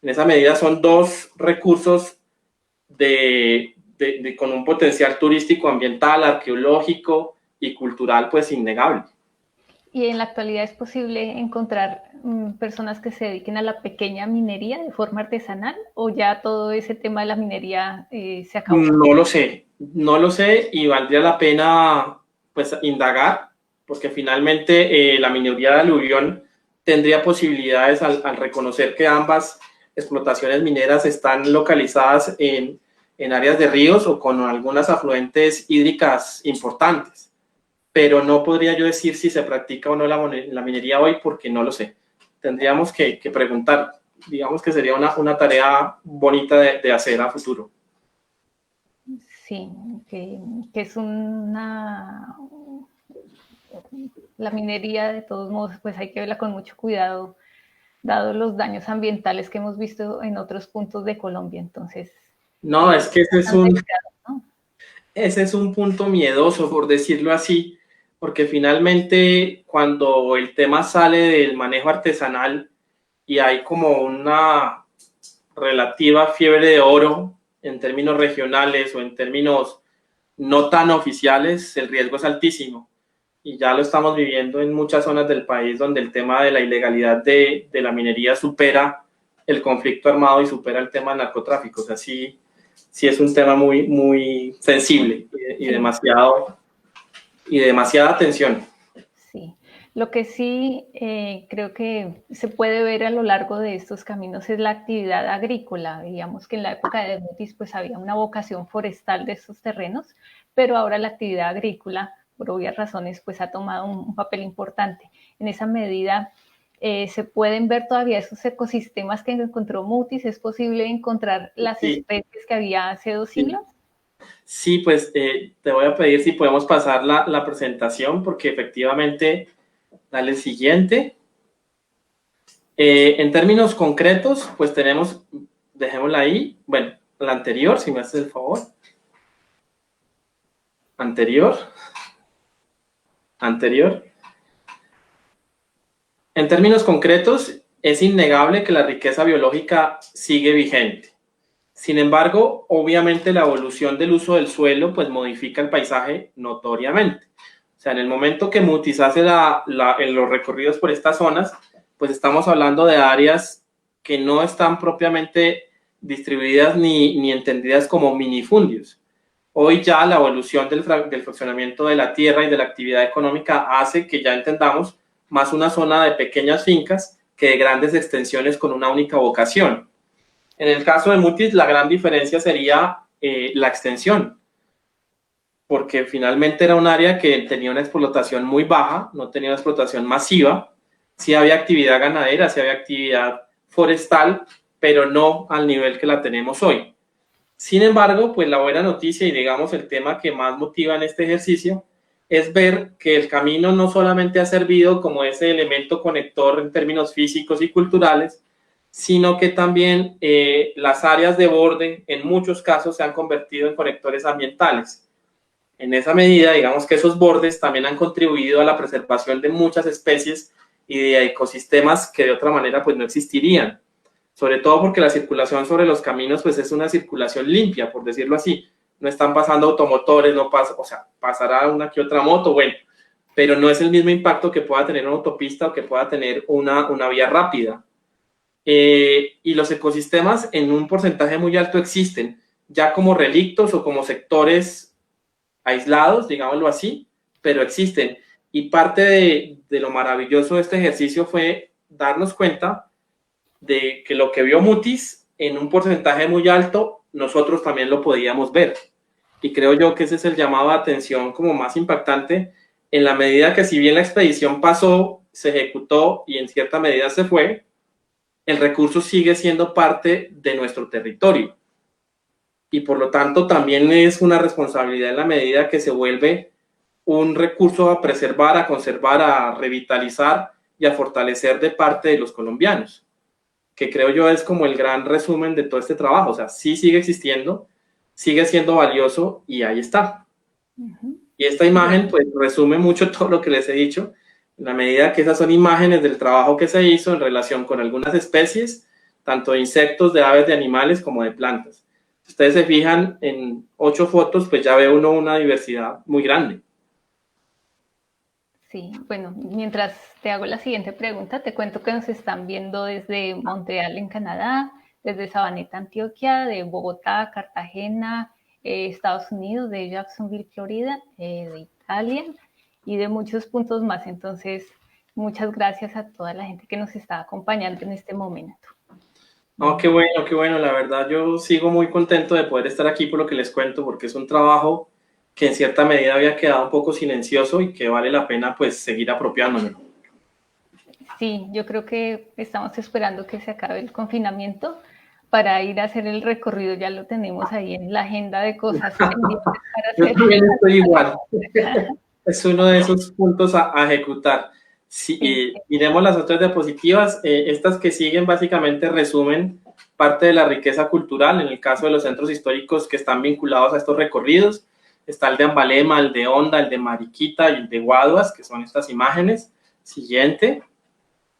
En esa medida son dos recursos con un potencial turístico, ambiental, arqueológico y cultural pues innegable. Y en la actualidad es posible encontrar personas que se dediquen a la pequeña minería de forma artesanal, o ya todo ese tema de la minería se acabó. No lo sé y valdría la pena pues indagar, porque finalmente la minería de aluvión tendría posibilidades al reconocer que ambas explotaciones mineras están localizadas en áreas de ríos o con algunas afluentes hídricas importantes, pero no podría yo decir si se practica o no la minería hoy porque no lo sé. Tendríamos que preguntar, digamos que sería una tarea bonita de hacer a futuro. Sí, que es la minería de todos modos, pues hay que verla con mucho cuidado, dado los daños ambientales que hemos visto en otros puntos de Colombia. Entonces, No, es que bastante cuidado, ¿no? ese es un punto miedoso, por decirlo así, porque finalmente cuando el tema sale del manejo artesanal y hay como una relativa fiebre de oro en términos regionales o en términos no tan oficiales, el riesgo es altísimo. Y ya lo estamos viviendo en muchas zonas del país donde el tema de la ilegalidad de la minería supera el conflicto armado y supera el tema del narcotráfico. O sea, sí, sí es un tema muy sensible y Sí, demasiada atención. sí. Lo que sí creo que se puede ver a lo largo de estos caminos es la actividad agrícola. Digamos que en la época de Mutis pues había una vocación forestal de estos terrenos, pero ahora la actividad agrícola, por obvias razones, pues ha tomado un papel importante. En esa medida se pueden ver todavía esos ecosistemas que encontró Mutis. ¿Es posible encontrar las Sí, especies que había hace 2 siglos? sí. Sí, pues te voy a pedir si podemos pasar la presentación porque efectivamente, dale el siguiente. En términos concretos, pues tenemos, dejémosla ahí, bueno, la anterior, si me haces el favor. Anterior. En términos concretos, es innegable que la riqueza biológica sigue vigente. Sin embargo, obviamente la evolución del uso del suelo pues modifica el paisaje notoriamente. O sea, en el momento que Mutis hace en los recorridos por estas zonas, pues estamos hablando de áreas que no están propiamente distribuidas ni entendidas como minifundios. Hoy ya la evolución del fraccionamiento de la tierra y de la actividad económica hace que ya entendamos más una zona de pequeñas fincas que de grandes extensiones con una única vocación. En el caso de Mutis, la gran diferencia sería la extensión, porque finalmente era un área que tenía una explotación muy baja, no tenía una explotación masiva, sí había actividad ganadera, sí había actividad forestal, pero no al nivel que la tenemos hoy. Sin embargo, pues la buena noticia y digamos el tema que más motiva en este ejercicio es ver que el camino no solamente ha servido como ese elemento conector en términos físicos y culturales, sino que también las áreas de borde en muchos casos se han convertido en conectores ambientales. En esa medida, digamos que esos bordes también han contribuido a la preservación de muchas especies y de ecosistemas que de otra manera pues no existirían. Sobre todo porque la circulación sobre los caminos pues es una circulación limpia, por decirlo así. No están pasando automotores, no pasa, o sea, pasará una que otra moto, bueno, pero no es el mismo impacto que pueda tener una autopista o que pueda tener una vía rápida. Y los ecosistemas en un porcentaje muy alto existen, ya como relictos o como sectores aislados, digámoslo así, pero existen. Y parte de lo maravilloso de este ejercicio fue darnos cuenta de que lo que vio Mutis en un porcentaje muy alto, nosotros también lo podíamos ver. Y creo yo que ese es el llamado de atención como más impactante, en la medida que si bien la expedición pasó, se ejecutó y en cierta medida se fue, el recurso sigue siendo parte de nuestro territorio. Y por lo tanto también es una responsabilidad en la medida que se vuelve un recurso a preservar, a conservar, a revitalizar y a fortalecer de parte de los colombianos, que creo yo es como el gran resumen de todo este trabajo. O sea, sí sigue existiendo, sigue siendo valioso y ahí está. Y esta imagen pues resume mucho todo lo que les he dicho, en la medida que esas son imágenes del trabajo que se hizo en relación con algunas especies, tanto de insectos, de aves, de animales como de plantas. Si ustedes se fijan en 8 fotos, pues ya ve uno una diversidad muy grande. Sí, bueno, mientras te hago la siguiente pregunta, te cuento que nos están viendo desde Montreal, en Canadá, desde Sabaneta, Antioquia, de Bogotá, Cartagena, Estados Unidos, de Jacksonville, Florida, de Italia y de muchos puntos más. Entonces, muchas gracias a toda la gente que nos está acompañando en este momento. No, qué bueno, la verdad yo sigo muy contento de poder estar aquí por lo que les cuento, porque es un trabajo que en cierta medida había quedado un poco silencioso y que vale la pena pues seguir apropiándome. Sí, yo creo que estamos esperando que se acabe el confinamiento para ir a hacer el recorrido. Ya lo tenemos ahí en la agenda de cosas pendientes para Yo hacer. también estoy igual. Es uno de esos puntos a ejecutar. Sí, miremos las otras diapositivas. Estas que siguen básicamente resumen parte de la riqueza cultural. En el caso de los centros históricos que están vinculados a estos recorridos, está el de Ambalema, el de Honda, el de Mariquita y el de Guaduas, que son estas imágenes. Siguiente,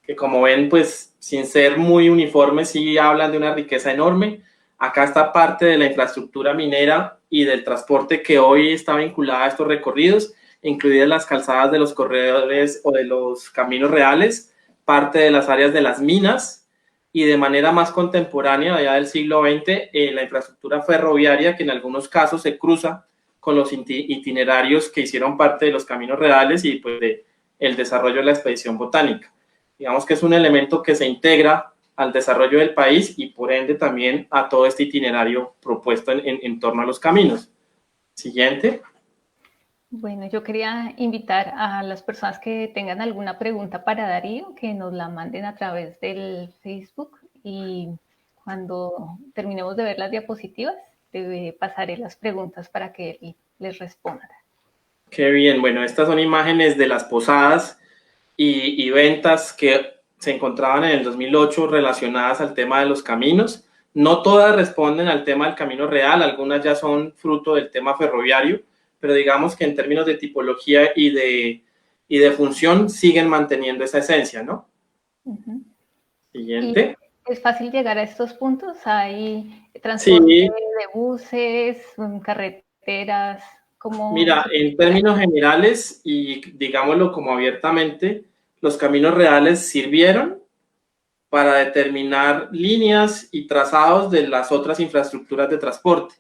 que como ven, pues sin ser muy uniformes, sí hablan de una riqueza enorme. Acá está parte de la infraestructura minera y del transporte que hoy está vinculada a estos recorridos, incluidas las calzadas de los corredores o de los caminos reales, parte de las áreas de las minas y de manera más contemporánea, allá del siglo XX, la infraestructura ferroviaria que en algunos casos se cruza con los itinerarios que hicieron parte de los caminos reales y pues de el desarrollo de la expedición botánica. Digamos que es un elemento que se integra al desarrollo del país y por ende también a todo este itinerario propuesto en torno a los caminos. Siguiente. Bueno, yo quería invitar a las personas que tengan alguna pregunta para Darío, que nos la manden a través del Facebook y cuando terminemos de ver las diapositivas, te pasaré las preguntas para que él les responda. Qué bien. Bueno, estas son imágenes de las posadas y ventas que se encontraban en el 2008 relacionadas al tema de los caminos. No todas responden al tema del camino real, algunas ya son fruto del tema ferroviario, pero digamos que en términos de tipología y de función siguen manteniendo esa esencia, ¿no? Siguiente. ¿Y es fácil llegar a estos puntos? ¿Hay transporte Sí, de buses, carreteras? Mira, en términos generales y digámoslo como abiertamente, los caminos reales sirvieron para determinar líneas y trazados de las otras infraestructuras de transporte.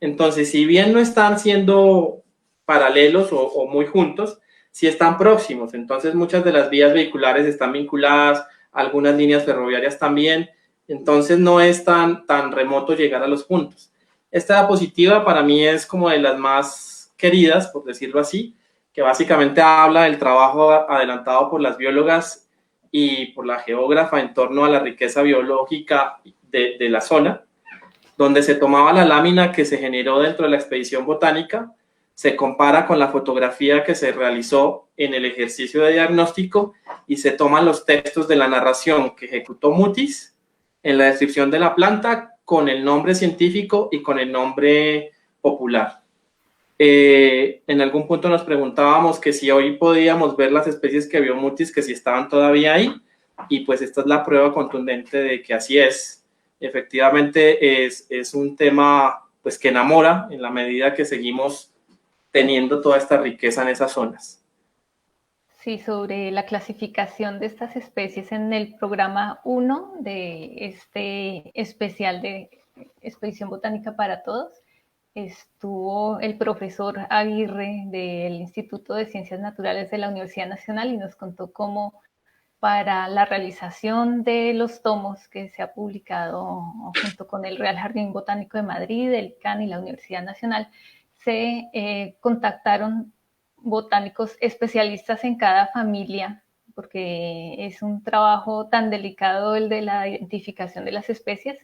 Entonces, si bien no están siendo paralelos o muy juntos, sí están próximos. Entonces, muchas de las vías vehiculares están vinculadas, algunas líneas ferroviarias también. Entonces, no es tan remoto llegar a los puntos. Esta diapositiva para mí es como de las más queridas, por decirlo así, que básicamente habla del trabajo adelantado por las biólogas y por la geógrafa en torno a la riqueza biológica de la zona, donde se tomaba la lámina que se generó dentro de la expedición botánica, se compara con la fotografía que se realizó en el ejercicio de diagnóstico y se toman los textos de la narración que ejecutó Mutis en la descripción de la planta con el nombre científico y con el nombre popular. En algún punto nos preguntábamos que si hoy podíamos ver las especies que vio Mutis, que si estaban todavía ahí, y pues esta es la prueba contundente de que así es. Efectivamente es un tema pues que enamora en la medida que seguimos teniendo toda esta riqueza en esas zonas. Sí, sobre la clasificación de estas especies en el programa 1 de este especial de Expedición Botánica para Todos, estuvo el profesor Aguirre del Instituto de Ciencias Naturales de la Universidad Nacional y nos contó cómo para la realización de los tomos que se ha publicado junto con el Real Jardín Botánico de Madrid, el ICANN y la Universidad Nacional, se contactaron botánicos especialistas en cada familia, porque es un trabajo tan delicado el de la identificación de las especies,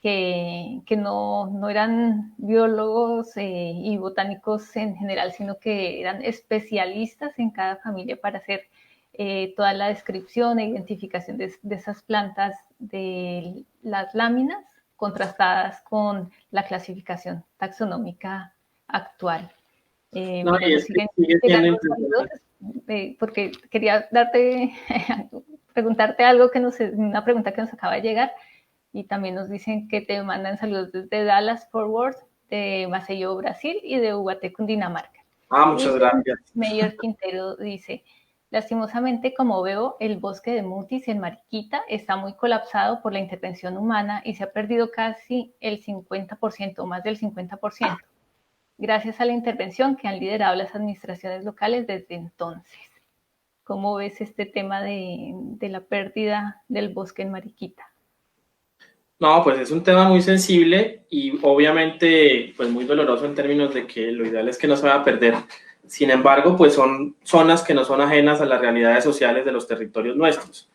que no eran biólogos y botánicos en general, sino que eran especialistas en cada familia para hacer toda la descripción e identificación de esas plantas de las láminas contrastadas con la clasificación taxonómica actual. No, bueno, y siguen sigue siendo llegando saludos, porque quería preguntarte algo una pregunta que nos acaba de llegar, y también nos dicen que te mandan saludos desde Dallas, Fort Worth, de Maceió, Brasil, y de Ubaté, Cundinamarca. Muchas Y gracias. Meyer Quintero dice, lastimosamente, como veo, el bosque de Mutis en Mariquita está muy colapsado por la intervención humana y se ha perdido casi el 50% o más del 50%, gracias a la intervención que han liderado las administraciones locales desde entonces. ¿Cómo ves este tema de la pérdida del bosque en Mariquita? No, pues es un tema muy sensible y obviamente pues muy doloroso en términos de que lo ideal es que no se vaya a perder. Sin embargo, pues son zonas que no son ajenas a las realidades sociales de los territorios nuestros.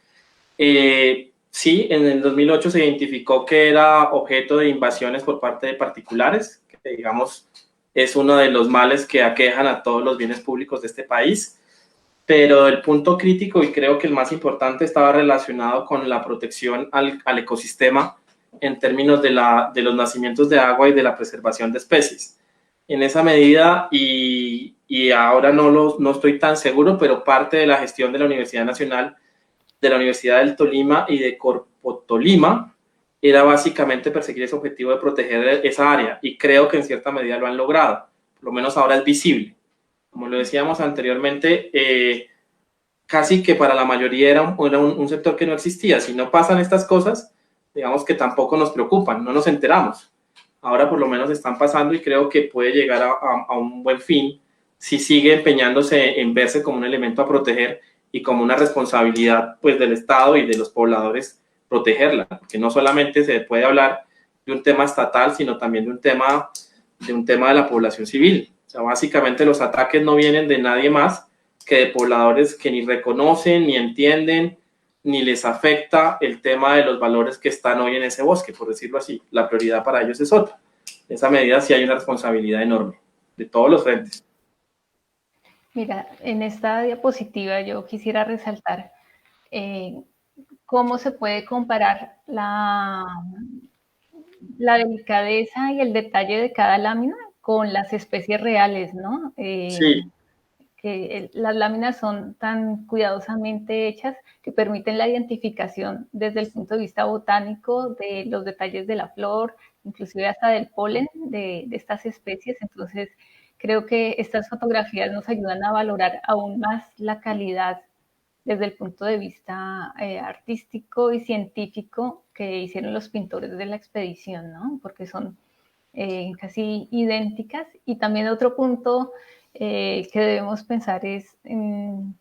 Sí, en el 2008 se identificó que era objeto de invasiones por parte de particulares, que digamos es uno de los males que aquejan a todos los bienes públicos de este país, pero el punto crítico y creo que el más importante estaba relacionado con la protección al ecosistema en términos de los nacimientos de agua y de la preservación de especies. En esa medida, y ahora no estoy tan seguro, pero parte de la gestión de la Universidad Nacional, de la Universidad del Tolima y de Corpo Tolima, era básicamente perseguir ese objetivo de proteger esa área, y creo que en cierta medida lo han logrado, por lo menos ahora es visible. Como lo decíamos anteriormente, casi que para la mayoría era un sector que no existía. Si no pasan estas cosas, digamos que tampoco nos preocupan, no nos enteramos. Ahora por lo menos están pasando y creo que puede llegar a un buen fin si sigue empeñándose en verse como un elemento a proteger y como una responsabilidad pues del Estado y de los pobladores protegerla, porque no solamente se puede hablar de un tema estatal, sino también de un tema de la población civil. O sea, básicamente los ataques no vienen de nadie más que de pobladores que ni reconocen, ni entienden, ni les afecta el tema de los valores que están hoy en ese bosque, por decirlo así. La prioridad para ellos es otra. En esa medida sí hay una responsabilidad enorme de todos los frentes. Mira, en esta diapositiva yo quisiera resaltar cómo se puede comparar la delicadeza y el detalle de cada lámina con las especies reales, ¿no? Sí. Que las láminas son tan cuidadosamente hechas que permiten la identificación desde el punto de vista botánico de los detalles de la flor, inclusive hasta del polen de estas especies. Entonces, creo que estas fotografías nos ayudan a valorar aún más la calidad desde el punto de vista artístico y científico que hicieron los pintores de la expedición, ¿no? Porque son casi idénticas. Y también otro punto que debemos pensar es en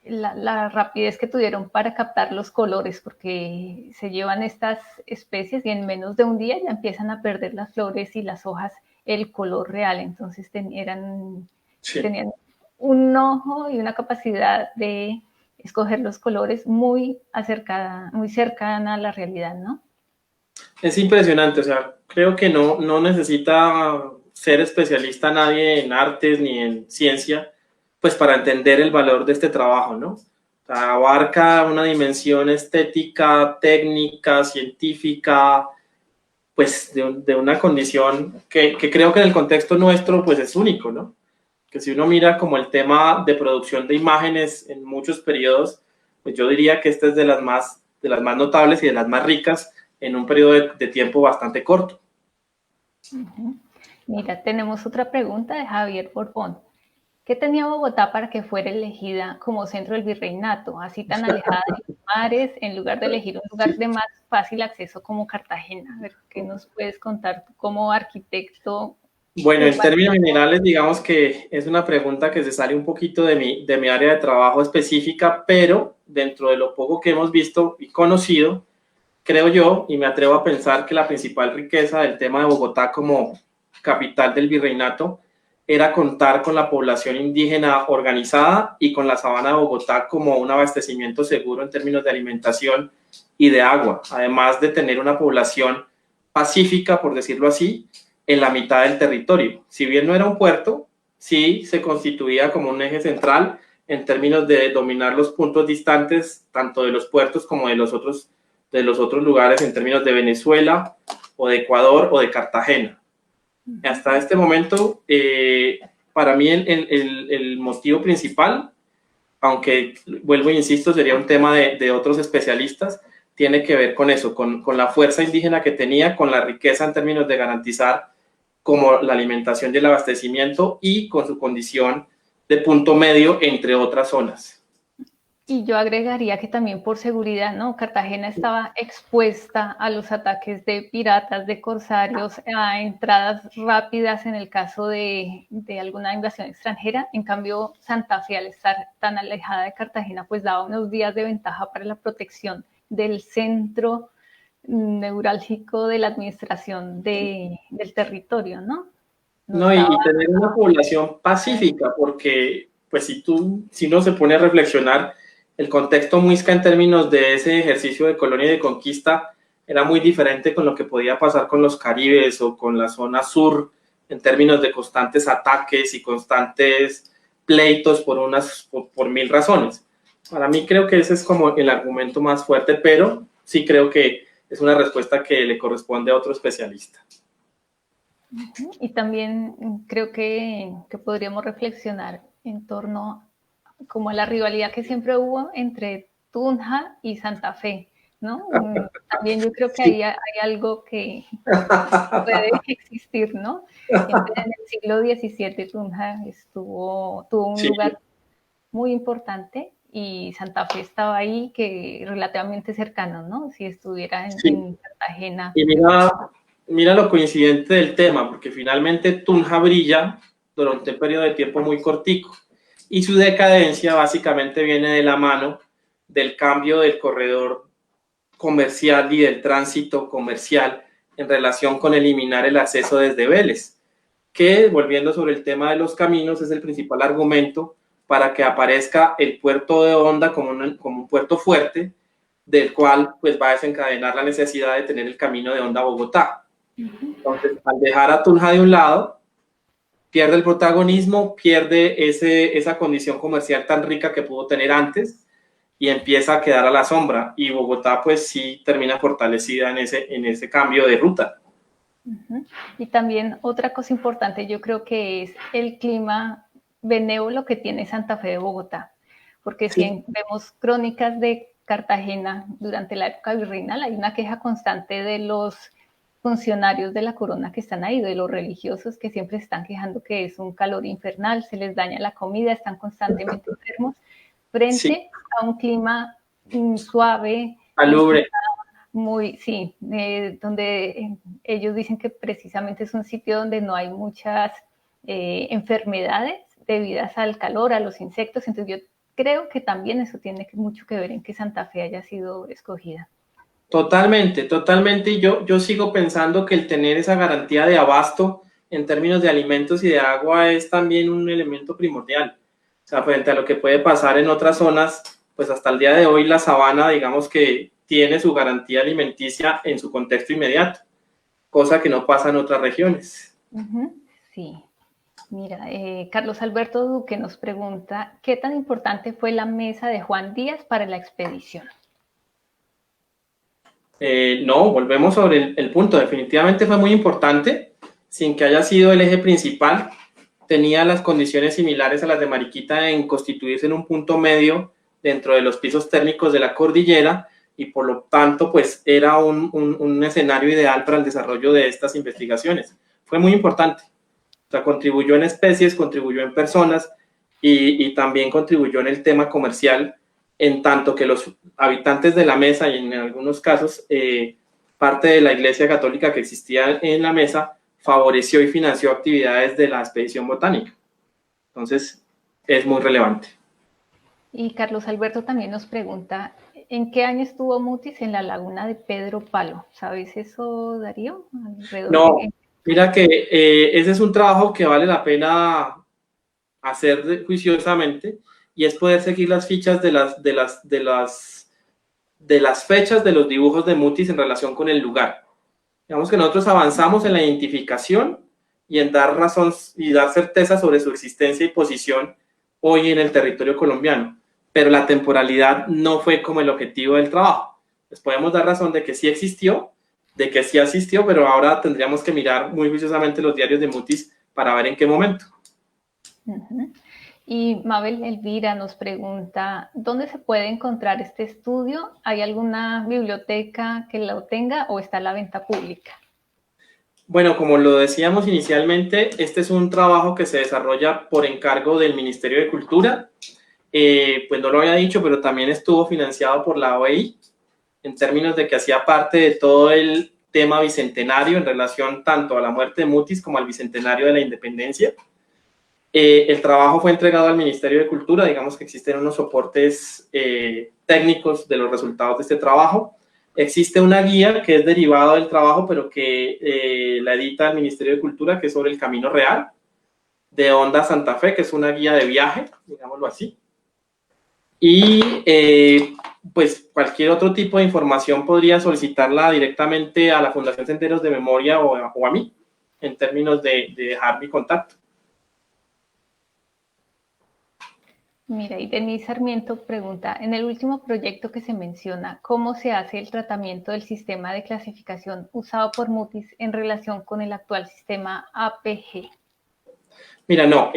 la rapidez que tuvieron para captar los colores, porque se llevan estas especies y en menos de un día ya empiezan a perder las flores y las hojas el color real. Entonces tenían un ojo y una capacidad de escoger los colores muy cercana a la realidad, ¿no? Es impresionante, o sea, creo que no necesita ser especialista nadie en artes ni en ciencia, pues para entender el valor de este trabajo, ¿no? O sea, abarca una dimensión estética, técnica, científica, pues de una condición que creo que en el contexto nuestro pues es único, ¿no? Que si uno mira como el tema de producción de imágenes en muchos periodos, pues yo diría que esta es de las más notables y de las más ricas en un periodo de tiempo bastante corto. Mira, tenemos otra pregunta de Javier Borbón. ¿Qué tenía Bogotá para que fuera elegida como centro del virreinato, así tan alejada de los mares, en lugar de elegir un lugar de más fácil acceso como Cartagena? A ver, ¿qué nos puedes contar tú como arquitecto? Bueno, en términos generales, digamos que es una pregunta que se sale un poquito de mi área de trabajo específica, pero dentro de lo poco que hemos visto y conocido, creo yo, y me atrevo a pensar que la principal riqueza del tema de Bogotá como capital del virreinato era contar con la población indígena organizada y con la sabana de Bogotá como un abastecimiento seguro en términos de alimentación y de agua, además de tener una población pacífica, por decirlo así, en la mitad del territorio. Si bien no era un puerto, sí se constituía como un eje central en términos de dominar los puntos distantes, tanto de los puertos como de los otros lugares en términos de Venezuela o de Ecuador o de Cartagena. Hasta este momento, para mí el motivo principal, aunque vuelvo e insisto, sería un tema de otros especialistas, tiene que ver con eso, con la fuerza indígena que tenía, con la riqueza en términos de garantizar como la alimentación y el abastecimiento y con su condición de punto medio entre otras zonas. Y yo agregaría que también por seguridad, ¿no? Cartagena estaba expuesta a los ataques de piratas, de corsarios, a entradas rápidas en el caso de alguna invasión extranjera. En cambio, Santa Fe, al estar tan alejada de Cartagena, pues daba unos días de ventaja para la protección del centro neurálgico de la administración del territorio, ¿no? No, y tener una población pacífica, porque pues si uno se pone a reflexionar, el contexto muisca en términos de ese ejercicio de colonia y de conquista era muy diferente con lo que podía pasar con los Caribes o con la zona sur, en términos de constantes ataques y constantes pleitos por mil razones. Para mí creo que ese es como el argumento más fuerte, pero sí creo que es una respuesta que le corresponde a otro especialista. Y también creo que podríamos reflexionar en torno como a la rivalidad que siempre hubo entre Tunja y Santa Fe, ¿no? También yo creo que ahí hay algo que puede existir, ¿no? En el siglo XVII Tunja tuvo un lugar muy importante y Santa Fe estaba ahí, que relativamente cercano, ¿no? Si estuviera en Cartagena. Y mira lo coincidente del tema, porque finalmente Tunja brilla durante un periodo de tiempo muy cortico y su decadencia básicamente viene de la mano del cambio del corredor comercial y del tránsito comercial en relación con eliminar el acceso desde Vélez, que, volviendo sobre el tema de los caminos, es el principal argumento para que aparezca el puerto de Honda como un puerto fuerte, del cual pues va a desencadenar la necesidad de tener el camino de Honda a Bogotá. Entonces, al dejar a Tunja de un lado, pierde el protagonismo, pierde esa condición comercial tan rica que pudo tener antes y empieza a quedar a la sombra. Y Bogotá pues sí termina fortalecida en ese cambio de ruta. Y también otra cosa importante yo creo que es el clima benévolo que tiene Santa Fe de Bogotá, porque si vemos crónicas de Cartagena durante la época virreinal, hay una queja constante de los funcionarios de la corona que están ahí, de los religiosos que siempre se están quejando que es un calor infernal, se les daña la comida, están constantemente enfermos, frente Sí, a un clima suave, salubre. muy, sí, donde ellos dicen que precisamente es un sitio donde no hay muchas enfermedades debidas al calor, a los insectos. Entonces yo creo que también eso tiene mucho que ver en que Santa Fe haya sido escogida. Totalmente, totalmente. Y yo sigo pensando que el tener esa garantía de abasto en términos de alimentos y de agua es también un elemento primordial. O sea, frente a lo que puede pasar en otras zonas, pues hasta el día de hoy la sabana, digamos que tiene su garantía alimenticia en su contexto inmediato, cosa que no pasa en otras regiones. Sí. Mira, Carlos Alberto Duque nos pregunta, ¿qué tan importante fue la mesa de Juan Díaz para la expedición? No, volvemos sobre el punto. Definitivamente fue muy importante, sin que haya sido el eje principal. Tenía las condiciones similares a las de Mariquita en constituirse en un punto medio dentro de los pisos térmicos de la cordillera y por lo tanto pues era un escenario ideal para el desarrollo de estas investigaciones. Fue muy importante. O sea, contribuyó en especies, contribuyó en personas y también contribuyó en el tema comercial, en tanto que los habitantes de la mesa y en algunos casos parte de la Iglesia Católica que existía en la mesa favoreció y financió actividades de la expedición botánica. Entonces, es muy relevante. Y Carlos Alberto también nos pregunta, ¿en qué año estuvo Mutis en la laguna de Pedro Palo? ¿Sabes eso, Darío? Alrededor No, de... mira que ese es un trabajo que vale la pena hacer juiciosamente y es poder seguir las fichas de las fechas de los dibujos de Mutis en relación con el lugar. Digamos que nosotros avanzamos en la identificación y en dar razón y dar certeza sobre su existencia y posición hoy en el territorio colombiano, pero la temporalidad no fue como el objetivo del trabajo. Les podemos dar razón de que sí existió, de que sí asistió, pero ahora tendríamos que mirar muy juiciosamente los diarios de Mutis para ver en qué momento. Y Mabel Elvira nos pregunta, ¿dónde se puede encontrar este estudio? ¿Hay alguna biblioteca que lo tenga o está a la venta pública? Bueno, como lo decíamos inicialmente, este es un trabajo que se desarrolla por encargo del Ministerio de Cultura. Pues no lo había dicho, pero también estuvo financiado por la OEI, en términos de que hacía parte de todo el tema bicentenario en relación tanto a la muerte de Mutis como al bicentenario de la independencia. El trabajo fue entregado al Ministerio de Cultura, digamos que existen unos soportes técnicos de los resultados de este trabajo. Existe una guía que es derivada del trabajo, pero que la edita el Ministerio de Cultura, que es sobre el Camino Real de Honda Santa Fe, que es una guía de viaje, digámoslo así. Y pues cualquier otro tipo de información podría solicitarla directamente a la Fundación Senderos de Memoria o a mí, en términos de dejar mi contacto. Mira, y Denise Sarmiento pregunta, en el último proyecto que se menciona, ¿cómo se hace el tratamiento del sistema de clasificación usado por Mutis en relación con el actual sistema APG? Mira, no,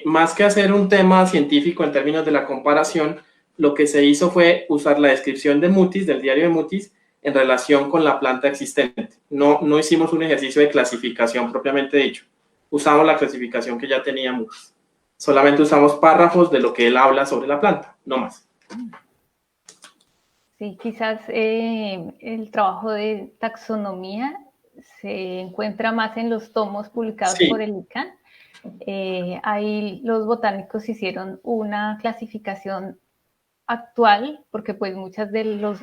más que hacer un tema científico en términos de la comparación, lo que se hizo fue usar la descripción de Mutis, del diario de Mutis, en relación con la planta existente. No hicimos un ejercicio de clasificación propiamente dicho. Usamos la clasificación que ya tenía Mutis. Solamente usamos párrafos de lo que él habla sobre la planta, no más. Sí, quizás el trabajo de taxonomía se encuentra más en los tomos publicados por el ICANN. Ahí los botánicos hicieron una clasificación actual, porque pues muchos de los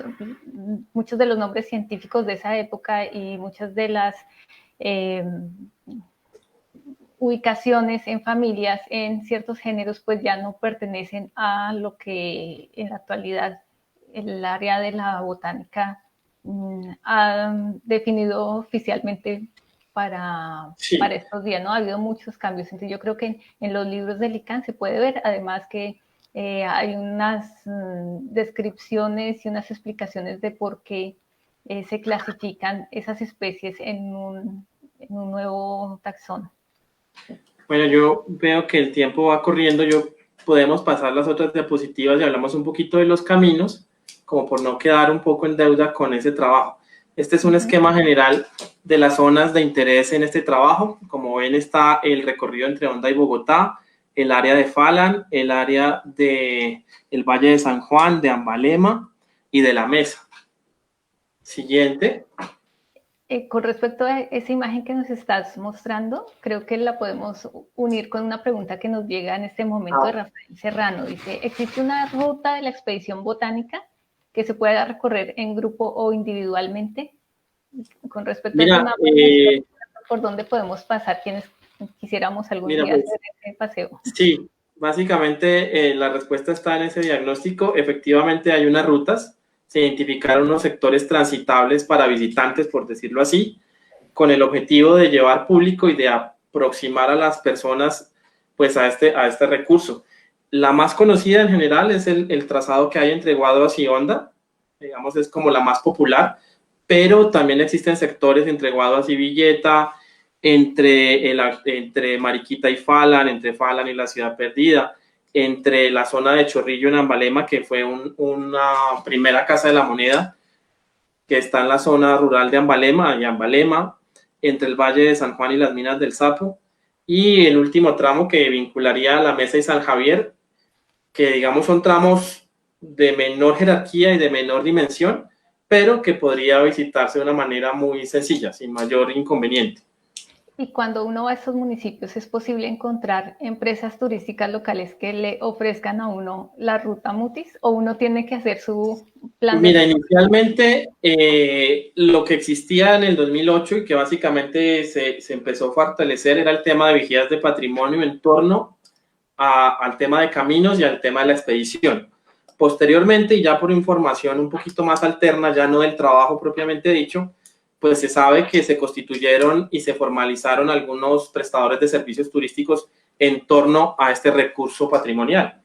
nombres científicos de esa época y muchas de las ubicaciones en familias en ciertos géneros pues ya no pertenecen a lo que en la actualidad el área de la botánica ha definido oficialmente para estos días, ¿no? Ha habido muchos cambios. Entonces yo creo que en los libros del ICANN se puede ver, además que hay unas descripciones y unas explicaciones de por qué se clasifican esas especies en un nuevo taxón. Bueno, yo veo que el tiempo va corriendo, podemos pasar las otras diapositivas y hablamos un poquito de los caminos, como por no quedar un poco en deuda con ese trabajo. Este es un esquema general de las zonas de interés en este trabajo. Como ven, está el recorrido entre Honda y Bogotá, el área de Falan, el área del Valle de San Juan, de Ambalema y de La Mesa. Siguiente. Con respecto a esa imagen que nos estás mostrando, creo que la podemos unir con una pregunta que nos llega en este momento de Rafael Serrano. Dice, ¿existe una ruta de la expedición botánica que se pueda recorrer en grupo o individualmente? Con respecto a ese mapa, ¿por dónde podemos pasar quienes quisiéramos algún día hacer ese paseo? Sí, básicamente la respuesta está en ese diagnóstico. Efectivamente hay unas rutas, se identificaron unos sectores transitables para visitantes, por decirlo así, con el objetivo de llevar público y de aproximar a las personas pues a este recurso. La más conocida en general es el trazado que hay entre Guaduas y Honda, digamos es como la más popular, pero también existen sectores entre Guaduas y Villeta, entre Mariquita y Falan, entre Falan y la Ciudad Perdida, entre la zona de Chorrillo en Ambalema, que fue una primera casa de la moneda, que está en la zona rural de Ambalema y Ambalema, entre el Valle de San Juan y las Minas del Sapo, y el último tramo que vincularía a La Mesa y San Javier, que digamos son tramos de menor jerarquía y de menor dimensión, pero que podría visitarse de una manera muy sencilla, sin mayor inconveniente. Y cuando uno va a estos municipios, ¿es posible encontrar empresas turísticas locales que le ofrezcan a uno la ruta Mutis o uno tiene que hacer su plan? Mira, inicialmente lo que existía en el 2008 y que básicamente se empezó a fortalecer era el tema de vigías de patrimonio en torno al tema de caminos y al tema de la expedición. Posteriormente, y ya por información un poquito más alterna, ya no del trabajo propiamente dicho, pues se sabe que se constituyeron y se formalizaron algunos prestadores de servicios turísticos en torno a este recurso patrimonial.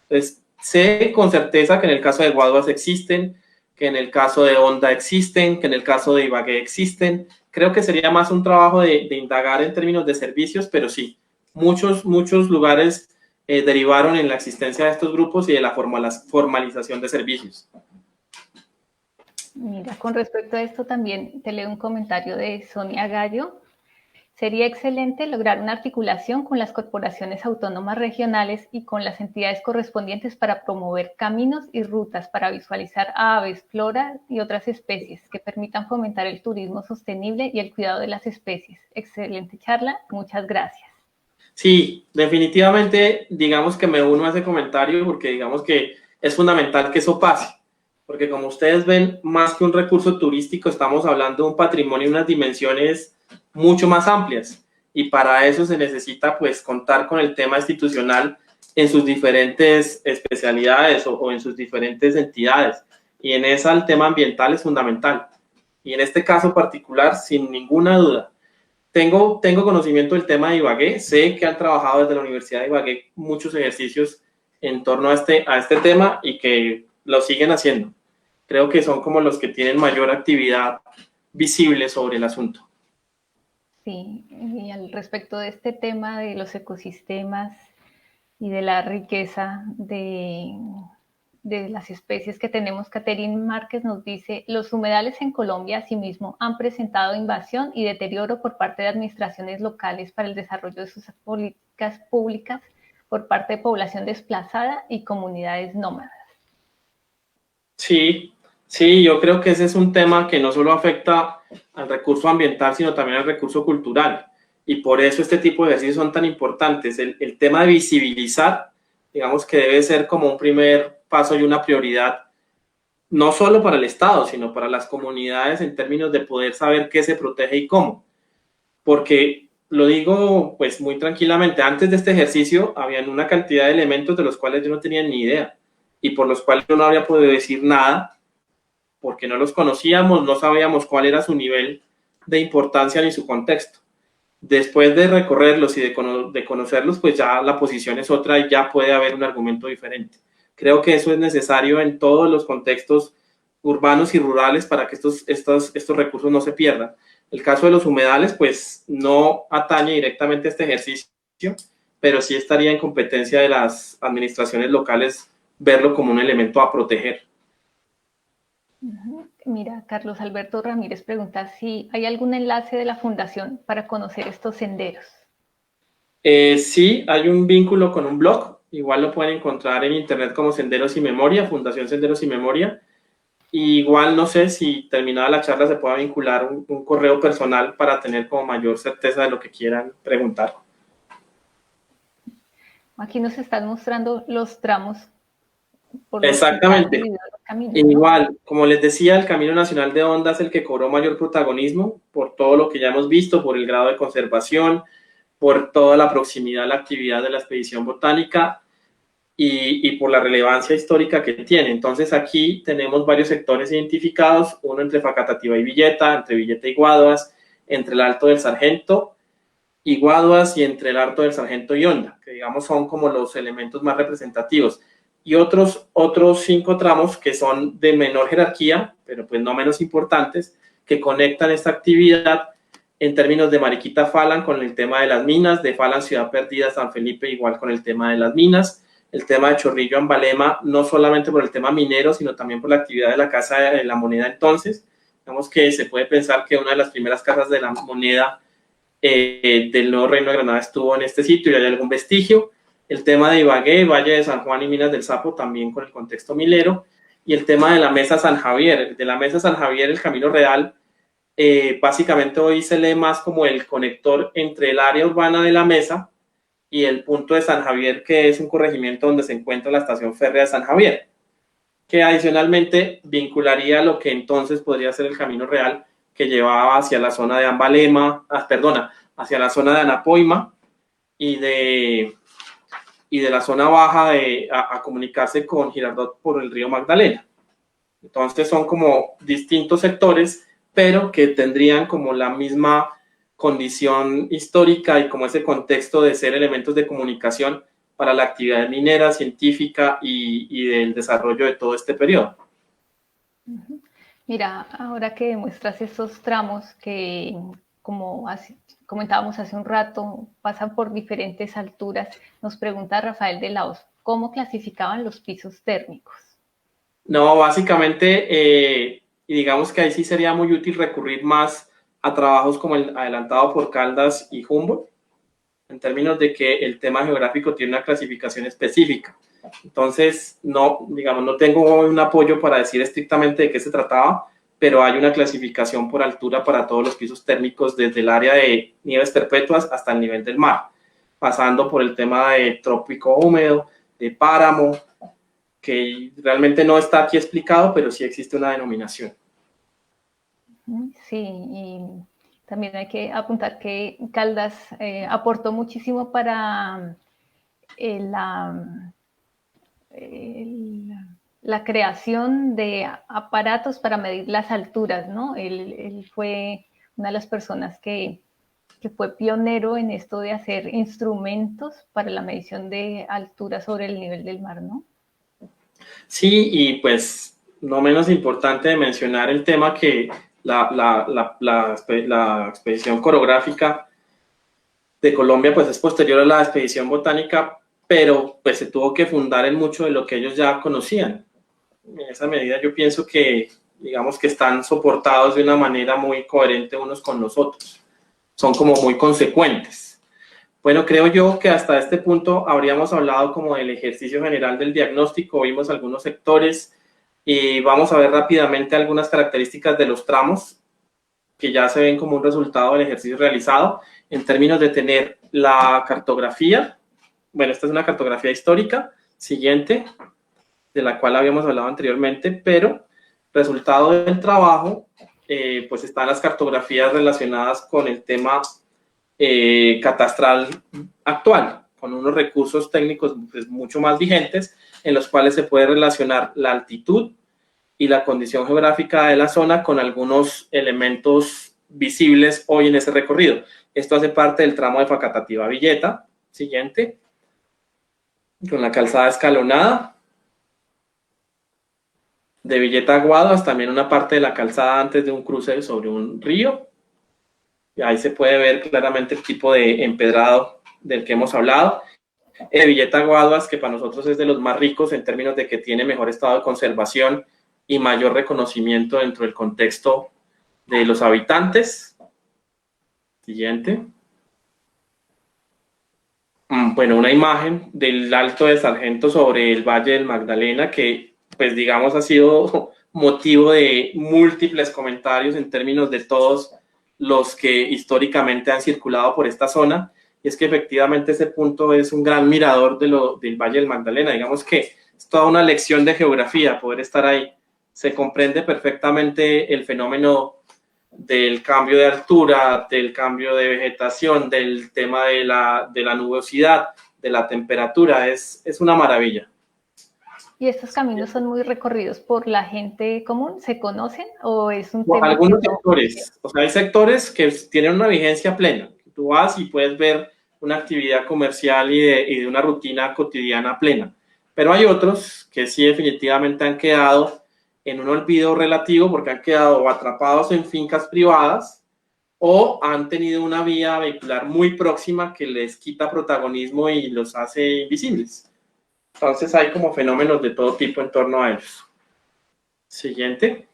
Entonces, sé con certeza que en el caso de Guaduas existen, que en el caso de Honda existen, que en el caso de Ibagué existen. Creo que sería más un trabajo de indagar en términos de servicios, pero sí, muchos lugares derivaron en la existencia de estos grupos y de la formalización de servicios. Mira, con respecto a esto también te leo un comentario de Sonia Gallo. Sería excelente lograr una articulación con las corporaciones autónomas regionales y con las entidades correspondientes para promover caminos y rutas para visualizar aves, flora y otras especies que permitan fomentar el turismo sostenible y el cuidado de las especies. Excelente charla, muchas gracias. Sí, definitivamente, digamos que me uno a ese comentario porque digamos que es fundamental que eso pase. Porque como ustedes ven, más que un recurso turístico, estamos hablando de un patrimonio y unas dimensiones mucho más amplias. Y para eso se necesita pues contar con el tema institucional en sus diferentes especialidades o en sus diferentes entidades. Y en esa el tema ambiental es fundamental. Y en este caso particular, sin ninguna duda, tengo conocimiento del tema de Ibagué. Sé que han trabajado desde la Universidad de Ibagué muchos ejercicios en torno a este tema y que lo siguen haciendo. Creo que son como los que tienen mayor actividad visible sobre el asunto. Sí, y al respecto de este tema de los ecosistemas y de la riqueza de las especies que tenemos, Catherine Márquez nos dice, los humedales en Colombia asimismo han presentado invasión y deterioro por parte de administraciones locales para el desarrollo de sus políticas públicas por parte de población desplazada y comunidades nómadas. Sí, yo creo que ese es un tema que no solo afecta al recurso ambiental, sino también al recurso cultural. Y por eso este tipo de ejercicios son tan importantes. El tema de visibilizar, digamos que debe ser como un primer paso y una prioridad, no solo para el Estado, sino para las comunidades en términos de poder saber qué se protege y cómo. Porque lo digo pues muy tranquilamente, antes de este ejercicio habían una cantidad de elementos de los cuales yo no tenía ni idea y por los cuales yo no habría podido decir nada porque no los conocíamos, no sabíamos cuál era su nivel de importancia ni su contexto. Después de recorrerlos y de conocerlos, pues ya la posición es otra y ya puede haber un argumento diferente. Creo que eso es necesario en todos los contextos urbanos y rurales para que estos recursos no se pierdan. El caso de los humedales, pues no atañe directamente a este ejercicio, pero sí estaría en competencia de las administraciones locales verlo como un elemento a proteger. Mira, Carlos Alberto Ramírez pregunta si hay algún enlace de la Fundación para conocer estos senderos. Sí, hay un vínculo con un blog, igual lo pueden encontrar en internet como Senderos y Memoria, Fundación Senderos y Memoria. Y igual no sé si terminada la charla se pueda vincular un correo personal para tener como mayor certeza de lo que quieran preguntar. Aquí nos están mostrando los tramos por los que están Exactamente. divididos los caminos, ¿no? Igual, como les decía, el Camino Nacional de Honda es el que cobró mayor protagonismo por todo lo que ya hemos visto, por el grado de conservación, por toda la proximidad a la actividad de la expedición botánica y por la relevancia histórica que tiene. Entonces aquí tenemos varios sectores identificados, uno entre Facatativá y Villeta, entre Villeta y Guaduas, entre el Alto del Sargento y Guaduas y entre el Alto del Sargento y Honda, que digamos son como los elementos más representativos. Y otros 5 tramos que son de menor jerarquía, pero pues no menos importantes, que conectan esta actividad en términos de Mariquita Falan con el tema de las minas, de Falan Ciudad Perdida San Felipe igual con el tema de las minas, el tema de Chorrillo Ambalema no solamente por el tema minero, sino también por la actividad de la Casa de la Moneda entonces. Digamos que se puede pensar que una de las primeras casas de la moneda del nuevo Reino de Granada estuvo en este sitio y hay algún vestigio. El tema de Ibagué, Valle de San Juan y Minas del Sapo también con el contexto minero. Y el tema de la Mesa San Javier. De la Mesa San Javier, el Camino Real, básicamente hoy se lee más como el conector entre el área urbana de la Mesa y el punto de San Javier, que es un corregimiento donde se encuentra la estación férrea de San Javier, que adicionalmente vincularía lo que entonces podría ser el Camino Real, que llevaba hacia la zona de Ambalema, hacia la zona de Anapoima y de la zona baja a comunicarse con Girardot por el río Magdalena. Entonces son como distintos sectores, pero que tendrían como la misma condición histórica y como ese contexto de ser elementos de comunicación para la actividad minera, científica y del desarrollo de todo este periodo. Mira, ahora que muestras estos tramos que, como comentábamos hace un rato, pasan por diferentes alturas, nos pregunta Rafael de Laos, ¿cómo clasificaban los pisos térmicos? No, básicamente, y digamos que ahí sí sería muy útil recurrir más a trabajos como el adelantado por Caldas y Humboldt, en términos de que el tema geográfico tiene una clasificación específica. Entonces, no tengo un apoyo para decir estrictamente de qué se trataba, pero hay una clasificación por altura para todos los pisos térmicos, desde el área de nieves perpetuas hasta el nivel del mar, pasando por el tema de trópico húmedo, de páramo, que realmente no está aquí explicado, pero sí existe una denominación. Sí, y también hay que apuntar que Caldas aportó muchísimo para la creación de aparatos para medir las alturas, ¿no? Él fue una de las personas que fue pionero en esto de hacer instrumentos para la medición de altura sobre el nivel del mar, ¿no? Sí, y pues no menos importante de mencionar el tema que la expedición coreográfica de Colombia pues es posterior a la expedición botánica, pero pues se tuvo que fundar en mucho de lo que ellos ya conocían. En esa medida yo pienso que digamos que están soportados de una manera muy coherente unos con los otros. Son como muy consecuentes. Bueno, creo yo que hasta este punto habríamos hablado como del ejercicio general del diagnóstico, vimos algunos sectores y vamos a ver rápidamente algunas características de los tramos que ya se ven como un resultado del ejercicio realizado en términos de tener la cartografía. Bueno, esta es una cartografía histórica, siguiente, de la cual habíamos hablado anteriormente, pero resultado del trabajo, pues están las cartografías relacionadas con el tema catastral actual, con unos recursos técnicos pues, mucho más vigentes, en los cuales se puede relacionar la altitud y la condición geográfica de la zona con algunos elementos visibles hoy en ese recorrido. Esto hace parte del tramo de Facatativá Villeta, siguiente, con la calzada escalonada. De Villeta a Guaduas, también una parte de la calzada antes de un cruce sobre un río. Y ahí se puede ver claramente el tipo de empedrado del que hemos hablado. De Villeta a Guaduas, que para nosotros es de los más ricos en términos de que tiene mejor estado de conservación y mayor reconocimiento dentro del contexto de los habitantes. Siguiente. Bueno, una imagen del Alto de Sargento sobre el Valle del Magdalena que, pues digamos, ha sido motivo de múltiples comentarios en términos de todos los que históricamente han circulado por esta zona, y es que efectivamente ese punto es un gran mirador del Valle del Magdalena. Digamos que es toda una lección de geografía poder estar ahí. Se comprende perfectamente el fenómeno del cambio de altura, del cambio de vegetación, del tema de la nubosidad, de la temperatura. Es una maravilla. ¿Y estos caminos son muy recorridos por la gente común? ¿Se conocen o es un tema Algunos que no? sectores, o sea, hay sectores que tienen una vigencia plena. Tú vas y puedes ver una actividad comercial y de una rutina cotidiana plena. Pero hay otros que sí definitivamente han quedado en un olvido relativo porque han quedado atrapados en fincas privadas o han tenido una vía vehicular muy próxima que les quita protagonismo y los hace invisibles. Entonces hay como fenómenos de todo tipo en torno a ellos. Siguiente.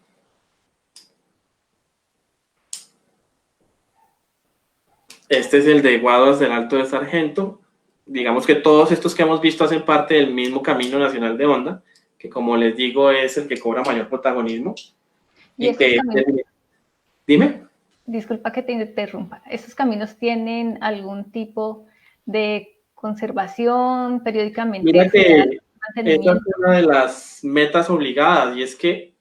Este es el de Guaduas del Alto de Sargento. Digamos que todos estos que hemos visto hacen parte del mismo Camino Nacional de Honda, que como les digo es el que cobra mayor protagonismo. Y estos caminos, dime. disculpa que te interrumpa, ¿estos caminos tienen algún tipo de conservación periódicamente? Mira que esta es Mantenimiento. una de las metas obligadas, y es que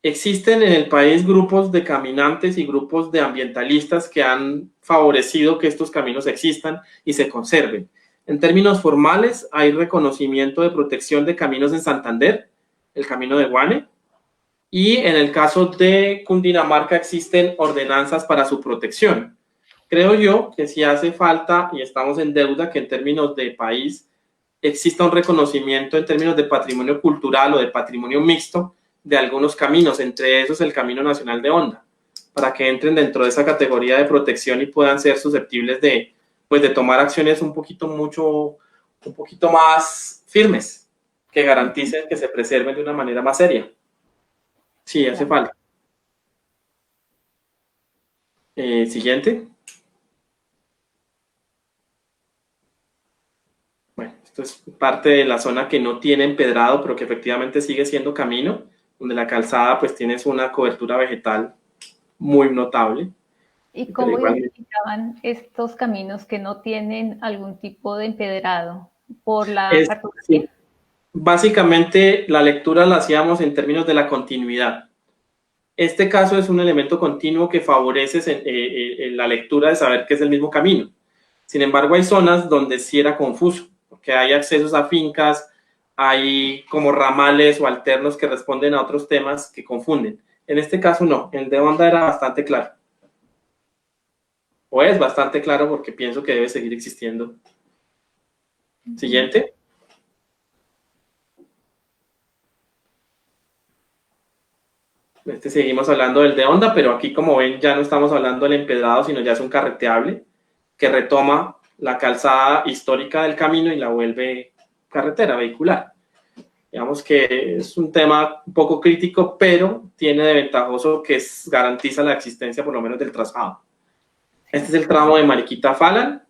existen en el país grupos de caminantes y grupos de ambientalistas que han favorecido que estos caminos existan y se conserven. En términos formales, hay reconocimiento de protección de caminos en Santander, el camino de Guane, y en el caso de Cundinamarca existen ordenanzas para su protección. Creo yo que si hace falta, y estamos en deuda, que en términos de país exista un reconocimiento en términos de patrimonio cultural o de patrimonio mixto de algunos caminos, entre esos el Camino Nacional de Honda, para que entren dentro de esa categoría de protección y puedan ser susceptibles de, pues, de tomar acciones un poquito más firmes, que garanticen que se preserven de una manera más seria. Sí, hace falta. Siguiente. Bueno, esto es parte de la zona que no tiene empedrado, pero que efectivamente sigue siendo camino, donde la calzada pues tienes una cobertura vegetal muy notable. ¿Y cómo identificaban estos caminos que no tienen algún tipo de empedrado? ¿Por la cartografía? Sí. Básicamente la lectura la hacíamos en términos de la continuidad. Este caso es un elemento continuo que favorece en la lectura de saber que es el mismo camino. Sin embargo, hay zonas donde sí era confuso, porque hay accesos a fincas, hay como ramales o alternos que responden a otros temas que confunden. En este caso no, el de Honda era bastante claro. O es bastante claro porque pienso que debe seguir existiendo. Siguiente. Seguimos hablando del de Honda, pero aquí como ven ya no estamos hablando del empedrado, sino ya es un carreteable que retoma la calzada histórica del camino y la vuelve carretera vehicular. Digamos que es un tema un poco crítico, pero tiene de ventajoso que garantiza la existencia por lo menos del trazado. Este es el tramo de Mariquita a Falan.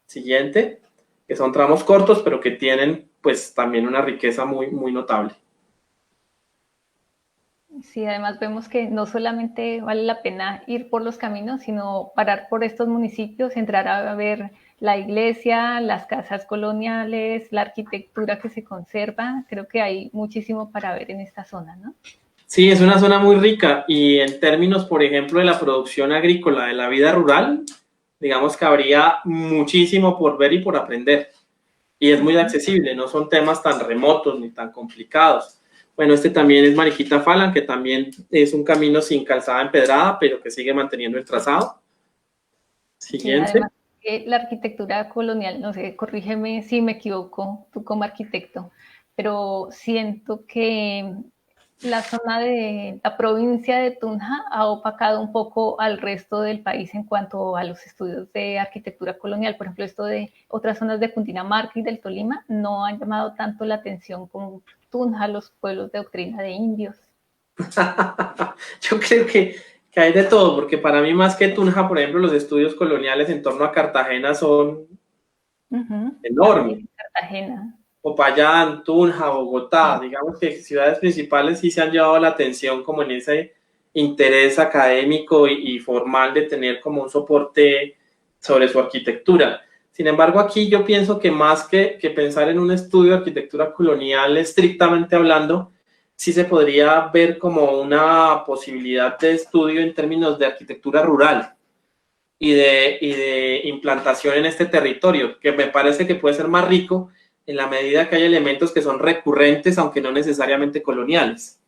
Siguiente, que son tramos cortos, pero que tienen pues también una riqueza muy, muy notable. Sí, además vemos que no solamente vale la pena ir por los caminos, sino parar por estos municipios, entrar a ver la iglesia, las casas coloniales, la arquitectura que se conserva. Creo que hay muchísimo para ver en esta zona, ¿no? Sí, es una zona muy rica y en términos, por ejemplo, de la producción agrícola, de la vida rural, digamos que habría muchísimo por ver y por aprender. Y es muy accesible, no son temas tan remotos ni tan complicados. Bueno, este también es Mariquita Falan, que también es un camino sin calzada empedrada, pero que sigue manteniendo el trazado. Siguiente. Sí, además la arquitectura colonial, no sé, corrígeme si me equivoco, tú como arquitecto, pero siento que la zona de la provincia de Tunja ha opacado un poco al resto del país en cuanto a los estudios de arquitectura colonial. Por ejemplo, esto de otras zonas de Cundinamarca y del Tolima no han llamado tanto la atención como Tunja, los pueblos de doctrina de indios. Yo creo que hay de todo, porque para mí más que Tunja, por ejemplo, los estudios coloniales en torno a Cartagena son enormes. También Cartagena. Popayán, Tunja, Bogotá, Sí. digamos que ciudades principales sí se han llevado la atención como en ese interés académico y formal de tener como un soporte sobre su arquitectura. Sin embargo, aquí yo pienso que más que pensar en un estudio de arquitectura colonial estrictamente hablando, sí se podría ver como una posibilidad de estudio en términos de arquitectura rural y de implantación en este territorio, que me parece que puede ser más rico en la medida que hay elementos que son recurrentes, aunque no necesariamente coloniales,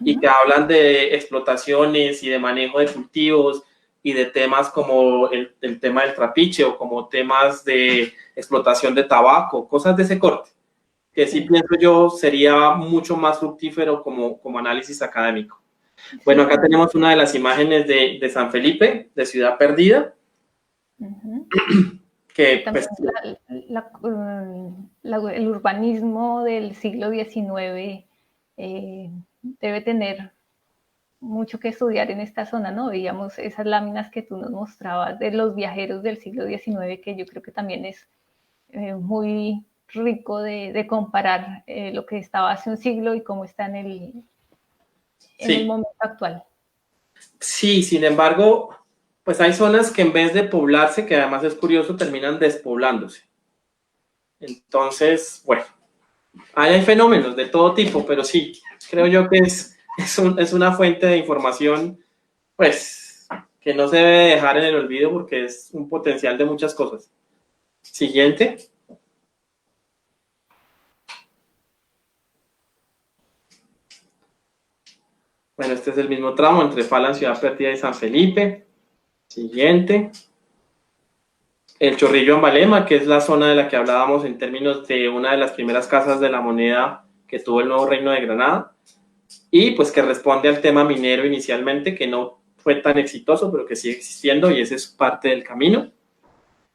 y que hablan de explotaciones y de manejo de cultivos y de temas como el tema del trapiche o como temas de explotación de tabaco, cosas de ese corte, que sí pienso yo sería mucho más fructífero como análisis académico. Bueno, Sí, acá tenemos una de las imágenes de San Felipe, de Ciudad Perdida, que que también pues, el urbanismo del siglo XIX debe tener mucho que estudiar en esta zona, ¿no? Veíamos esas láminas que tú nos mostrabas de los viajeros del siglo XIX, que yo creo que también es muy rico de comparar lo que estaba hace un siglo y cómo está en el sí, momento actual. sí, sin embargo, pues hay zonas que en vez de poblarse, que además es curioso, terminan despoblándose. Entonces, bueno, ahí hay fenómenos de todo tipo, pero sí, creo yo que es una fuente de información, pues, que no se debe dejar en el olvido porque es un potencial de muchas cosas. Siguiente. Bueno, este es el mismo tramo entre Falan, Ciudad Perdida y San Felipe. Siguiente. El Chorrillo Ambalema, que es la zona de la que hablábamos en términos de una de las primeras casas de la moneda que tuvo el nuevo Reino de Granada, y pues que responde al tema minero inicialmente, que no fue tan exitoso, pero que sigue existiendo y ese es parte del camino.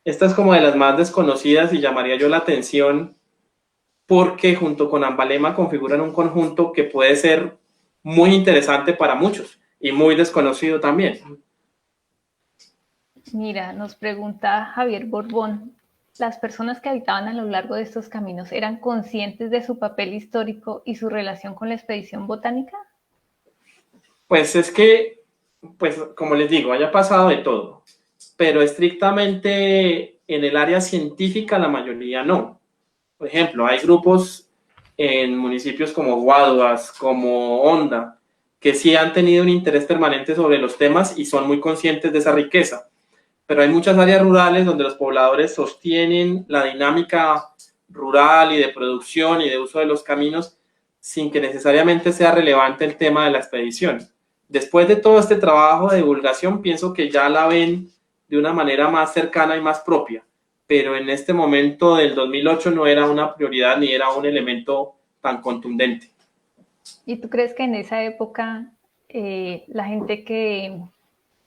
Esta es como de las más desconocidas y llamaría yo la atención porque junto con Ambalema configuran un conjunto que puede ser muy interesante para muchos y muy desconocido también. Mira, nos pregunta Javier Borbón, ¿las personas que habitaban a lo largo de estos caminos eran conscientes de su papel histórico y su relación con la expedición botánica? Pues es que, pues como les digo, haya pasado de todo, pero estrictamente en el área científica la mayoría no. Por ejemplo, hay grupos en municipios como Guaduas, como Honda, que sí han tenido un interés permanente sobre los temas y son muy conscientes de esa riqueza. Pero hay muchas áreas rurales donde los pobladores sostienen la dinámica rural y de producción y de uso de los caminos sin que necesariamente sea relevante el tema de la expedición. Después de todo este trabajo de divulgación, pienso que ya la ven de una manera más cercana y más propia, pero en este momento del 2008 no era una prioridad ni era un elemento tan contundente. ¿Y tú crees que en esa época la gente que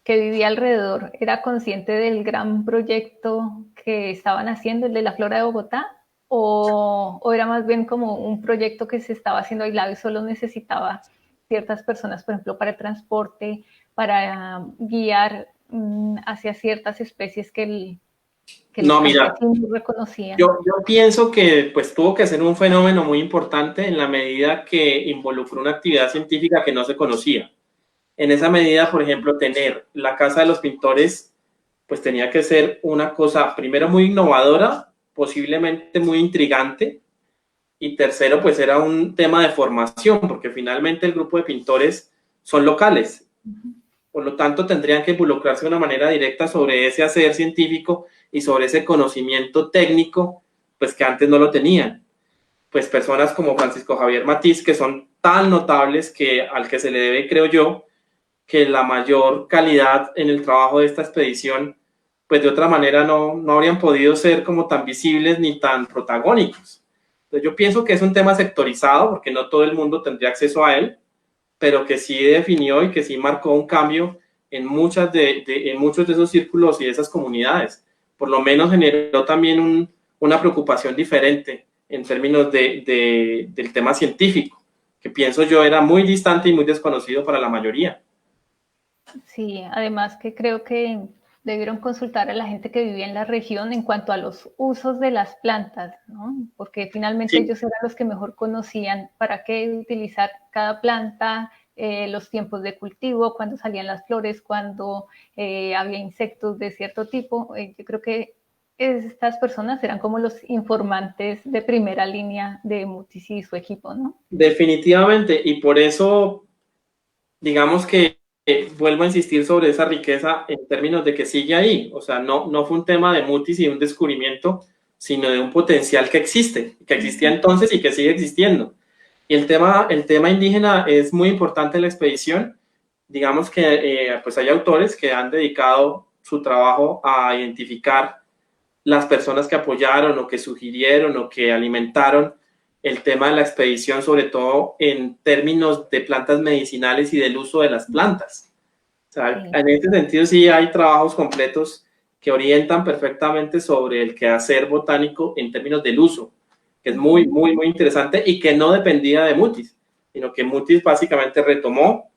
vivía alrededor era consciente del gran proyecto que estaban haciendo, el de la Flora de Bogotá? ¿O era más bien como un proyecto que se estaba haciendo aislado y solo necesitaba ciertas personas, por ejemplo, para el transporte, para guiar hacia ciertas especies que los No, mira, campesinos reconocían? yo pienso que pues tuvo que ser un fenómeno muy importante en la medida que involucró una actividad científica que no se conocía. En esa medida, por ejemplo, tener la Casa de los Pintores, pues tenía que ser una cosa, primero, muy innovadora, posiblemente muy intrigante, y tercero, pues era un tema de formación, porque finalmente el grupo de pintores son locales. Por lo tanto, tendrían que involucrarse de una manera directa sobre ese hacer científico y sobre ese conocimiento técnico, pues que antes no lo tenían. Pues personas como Francisco Javier Matiz, que son tan notables que al que se le debe, creo yo, que la mayor calidad en el trabajo de esta expedición, pues de otra manera no habrían podido ser como tan visibles ni tan protagónicos. Entonces yo pienso que es un tema sectorizado, porque no todo el mundo tendría acceso a él, pero que sí definió y que sí marcó un cambio en, en muchos de esos círculos y de esas comunidades. Por lo menos generó también una preocupación diferente en términos del tema científico, que pienso yo era muy distante y muy desconocido para la mayoría. Sí, además que creo que debieron consultar a la gente que vivía en la región en cuanto a los usos de las plantas, ¿no? Porque finalmente Sí, ellos eran los que mejor conocían para qué utilizar cada planta, los tiempos de cultivo, cuándo salían las flores, cuándo había insectos de cierto tipo. Yo creo que estas personas eran como los informantes de primera línea de Mutis y su equipo, ¿no? definitivamente, y por eso, digamos que vuelvo a insistir sobre esa riqueza en términos de que sigue ahí, o sea, no fue un tema de mutis y de un descubrimiento, sino de un potencial que existía entonces y que sigue existiendo. Y el tema indígena es muy importante en la expedición. Digamos que pues hay autores que han dedicado su trabajo a identificar las personas que apoyaron o que sugirieron o que alimentaron el tema de la expedición, sobre todo en términos de plantas medicinales y del uso de las plantas. O sea, Sí. en este sentido sí hay trabajos completos que orientan perfectamente sobre el quehacer botánico en términos del uso, que es muy interesante y que no dependía de Mutis, sino que Mutis básicamente retomó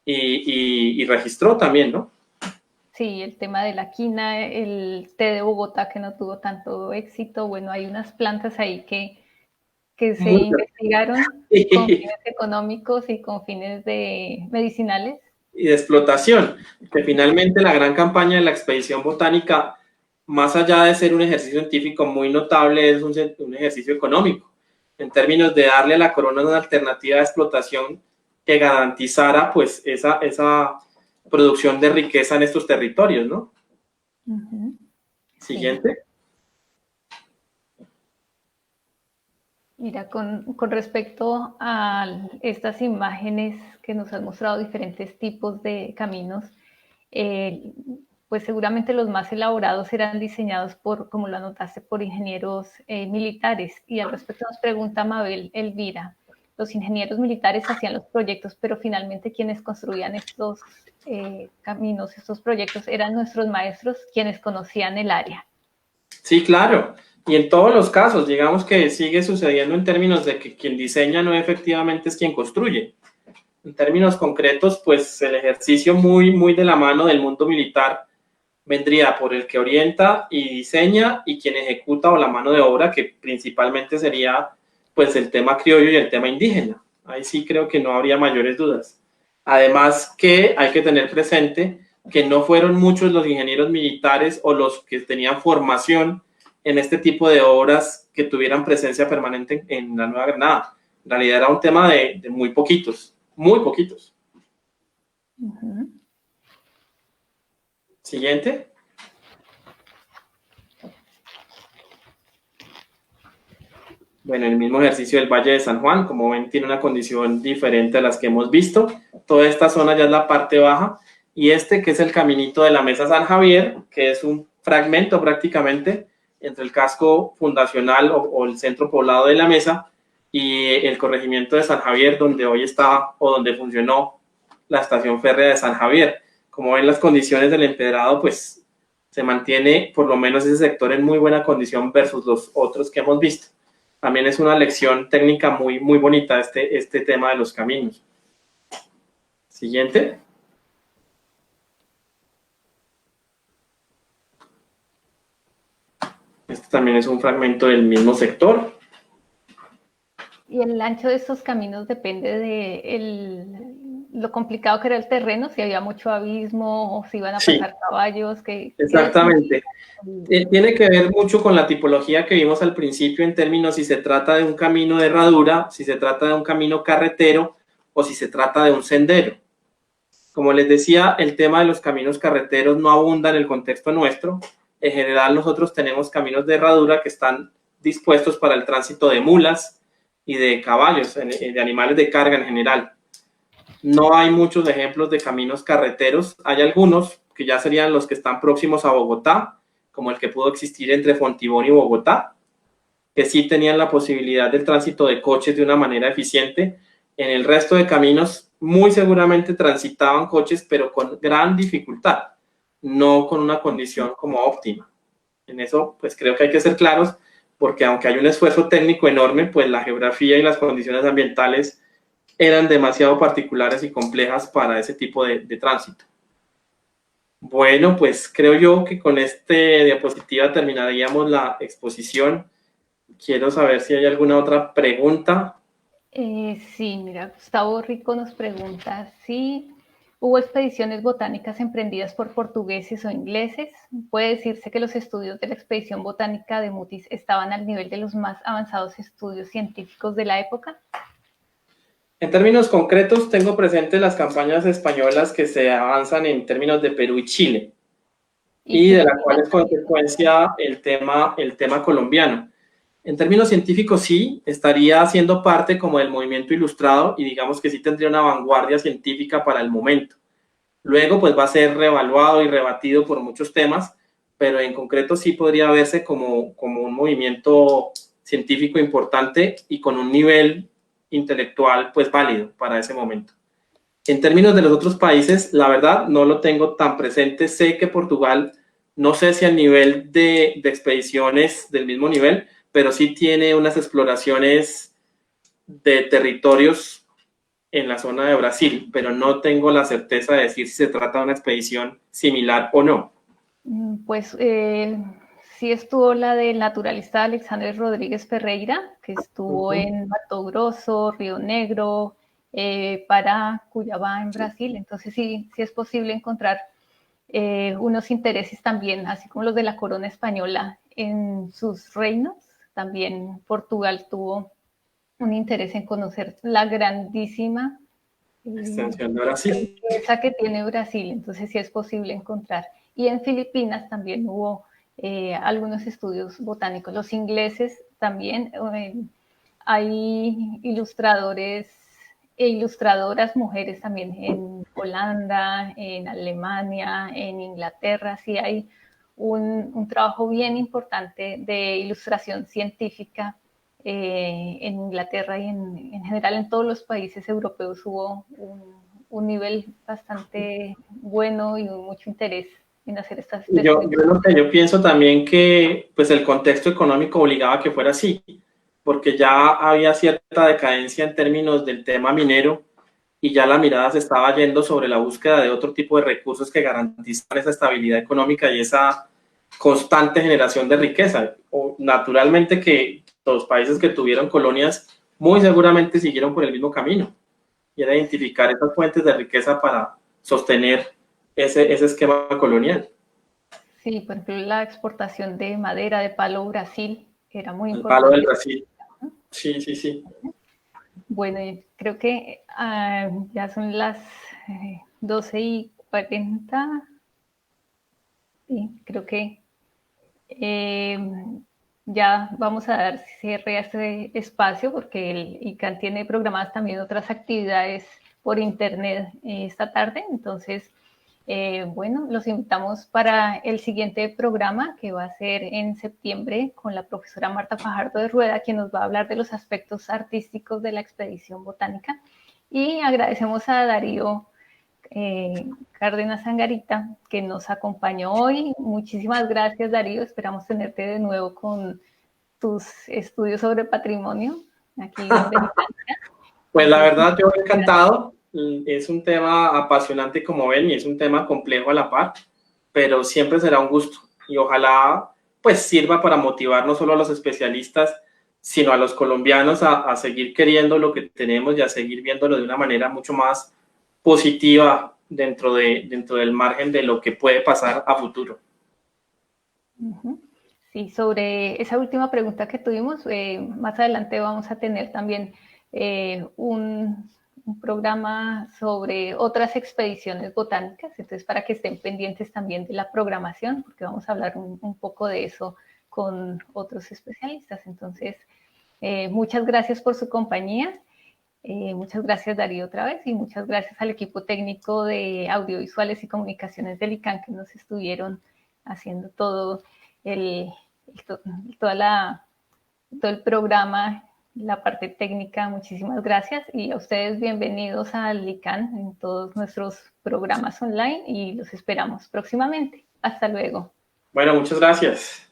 y registró también, ¿no? Sí, el tema de la quina, el té de Bogotá que no tuvo tanto éxito. Bueno, hay unas plantas ahí que se Muy investigaron con fines económicos y con fines de medicinales. y de explotación, que finalmente la gran campaña de la expedición botánica, más allá de ser un ejercicio científico muy notable, es un ejercicio económico, en términos de darle a la corona una alternativa de explotación que garantizara pues esa producción de riqueza en estos territorios, ¿no? Sí. Siguiente. Mira, con respecto a estas imágenes que nos han mostrado diferentes tipos de caminos, eh, pues seguramente los más elaborados serán diseñados por, como lo anotaste, por ingenieros militares. Y al respecto nos pregunta Mabel Elvira, los ingenieros militares hacían los proyectos, pero finalmente quienes construían estos caminos, estos proyectos, eran nuestros maestros quienes conocían el área. Sí, claro. Y en todos los casos, digamos que sigue sucediendo en términos de que quien diseña no efectivamente es quien construye. En términos concretos, pues el ejercicio muy de la mano del mundo militar vendría por el que orienta y diseña y quien ejecuta o la mano de obra, que principalmente sería pues el tema criollo y el tema indígena. Ahí sí creo que no habría mayores dudas. Además que hay que tener presente que no fueron muchos los ingenieros militares o los que tenían formación en este tipo de obras que tuvieran presencia permanente en la Nueva Granada. En realidad era un tema de muy poquitos, muy poquitos. Siguiente. Bueno, el mismo ejercicio del Valle de San Juan, como ven, tiene una condición diferente a las que hemos visto. Toda esta zona ya es la parte baja y este que es el caminito de la Mesa San Javier, que es un fragmento prácticamente entre el casco fundacional o el centro poblado de la Mesa y el corregimiento de San Javier, donde hoy está o donde funcionó la estación férrea de San Javier. Como ven, las condiciones del empedrado, pues se mantiene por lo menos ese sector en muy buena condición versus los otros que hemos visto. También es una lección técnica muy bonita este tema de los caminos. Siguiente. Este también es un fragmento del mismo sector. Y el ancho de estos caminos depende de lo complicado que era el terreno, si había mucho abismo o si iban a Sí, pasar caballos. exactamente. Tiene que ver mucho con la tipología que vimos al principio en términos si se trata de un camino de herradura, si se trata de un camino carretero o si se trata de un sendero. Como les decía, el tema de los caminos carreteros no abunda en el contexto nuestro. En general, nosotros tenemos caminos de herradura que están dispuestos para el tránsito de mulas y de caballos, de animales de carga en general. No hay muchos ejemplos de caminos carreteros. Hay algunos que ya serían los que están próximos a Bogotá, como el que pudo existir entre Fontibón y Bogotá, que sí tenían la posibilidad del tránsito de coches de una manera eficiente. En el resto de caminos, muy seguramente transitaban coches, pero con gran dificultad, no con una condición como óptima. En eso, pues creo que hay que ser claros, porque aunque hay un esfuerzo técnico enorme, pues la geografía y las condiciones ambientales eran demasiado particulares y complejas para ese tipo de tránsito. Bueno, pues creo yo que con este diapositiva terminaríamos la exposición. Quiero saber si hay alguna otra pregunta. Sí, mira, Gustavo Rico nos pregunta si hubo expediciones botánicas emprendidas por portugueses o ingleses. ¿Puede decirse que los estudios de la expedición botánica de Mutis estaban al nivel de los más avanzados estudios científicos de la época? En términos concretos, tengo presente las campañas españolas que se avanzan en términos de Perú y Chile, y de la cual es consecuencia el tema colombiano. En términos científicos, sí, estaría siendo parte como del movimiento ilustrado y digamos que sí tendría una vanguardia científica para el momento. Luego, pues va a ser reevaluado y rebatido por muchos temas, pero en concreto sí podría verse como un movimiento científico importante y con un nivel intelectual pues válido para ese momento. En términos de los otros países, la verdad no lo tengo tan presente. Sé que Portugal, no sé si al nivel de expediciones del mismo nivel, pero sí tiene unas exploraciones de territorios en la zona de Brasil, pero no tengo la certeza de decir si se trata de una expedición similar o no. Pues sí estuvo la del naturalista Alexander Rodríguez Ferreira, que estuvo en Mato Grosso, Río Negro, para Cuyabá en Brasil. Entonces sí es posible encontrar unos intereses también, así como los de la corona española en sus reinos. También Portugal tuvo un interés en conocer la grandísima Extensión de Brasil. esa que tiene Brasil, entonces sí es posible encontrar. Y en Filipinas también hubo algunos estudios botánicos. Los ingleses también, hay ilustradores e ilustradoras mujeres también en Holanda, en Alemania, en Inglaterra, sí hay un trabajo bien importante de ilustración científica en Inglaterra y en general en todos los países europeos hubo un nivel bastante bueno y mucho interés en hacer estas Yo pienso también que pues el contexto económico obligaba a que fuera así, porque ya había cierta decadencia en términos del tema minero y ya la mirada se estaba yendo sobre la búsqueda de otro tipo de recursos que garantizan esa estabilidad económica y esa constante generación de riqueza. O, naturalmente que los países que tuvieron colonias muy seguramente siguieron por el mismo camino y era identificar esas fuentes de riqueza para sostener ese esquema colonial. Sí, por ejemplo, la exportación de madera de palo Brasil era muy El palo del importante. Brasil. Sí, sí, sí. Bueno, creo que ya son las 12:40. Sí, creo que ya vamos a dar cierre a este espacio porque el ICANN tiene programadas también otras actividades por internet esta tarde. Entonces, bueno, los invitamos para el siguiente programa que va a ser en septiembre con la profesora Marta Fajardo de Rueda, quien nos va a hablar de los aspectos artísticos de la expedición botánica. Y agradecemos a Darío Cárdenas Angarita, que nos acompañó hoy. Muchísimas gracias, Darío. Esperamos tenerte de nuevo con tus estudios sobre patrimonio aquí en Benicánica. Pues la verdad, yo encantado. Es un tema apasionante, como ven, y es un tema complejo a la par, pero siempre será un gusto. Y ojalá pues sirva para motivar no solo a los especialistas, sino a los colombianos a seguir queriendo lo que tenemos y a seguir viéndolo de una manera mucho más positiva dentro del margen de lo que puede pasar a futuro. Sí, sobre esa última pregunta que tuvimos, más adelante vamos a tener también un programa sobre otras expediciones botánicas, entonces para que estén pendientes también de la programación, porque vamos a hablar un poco de eso con otros especialistas. Entonces, muchas gracias por su compañía. Muchas gracias, Darío, otra vez, y muchas gracias al equipo técnico de audiovisuales y comunicaciones del ICANN que nos estuvieron haciendo todo todo el programa, la parte técnica. Muchísimas gracias, y a ustedes bienvenidos al ICANN en todos nuestros programas online y los esperamos próximamente. Hasta luego. Bueno, muchas gracias.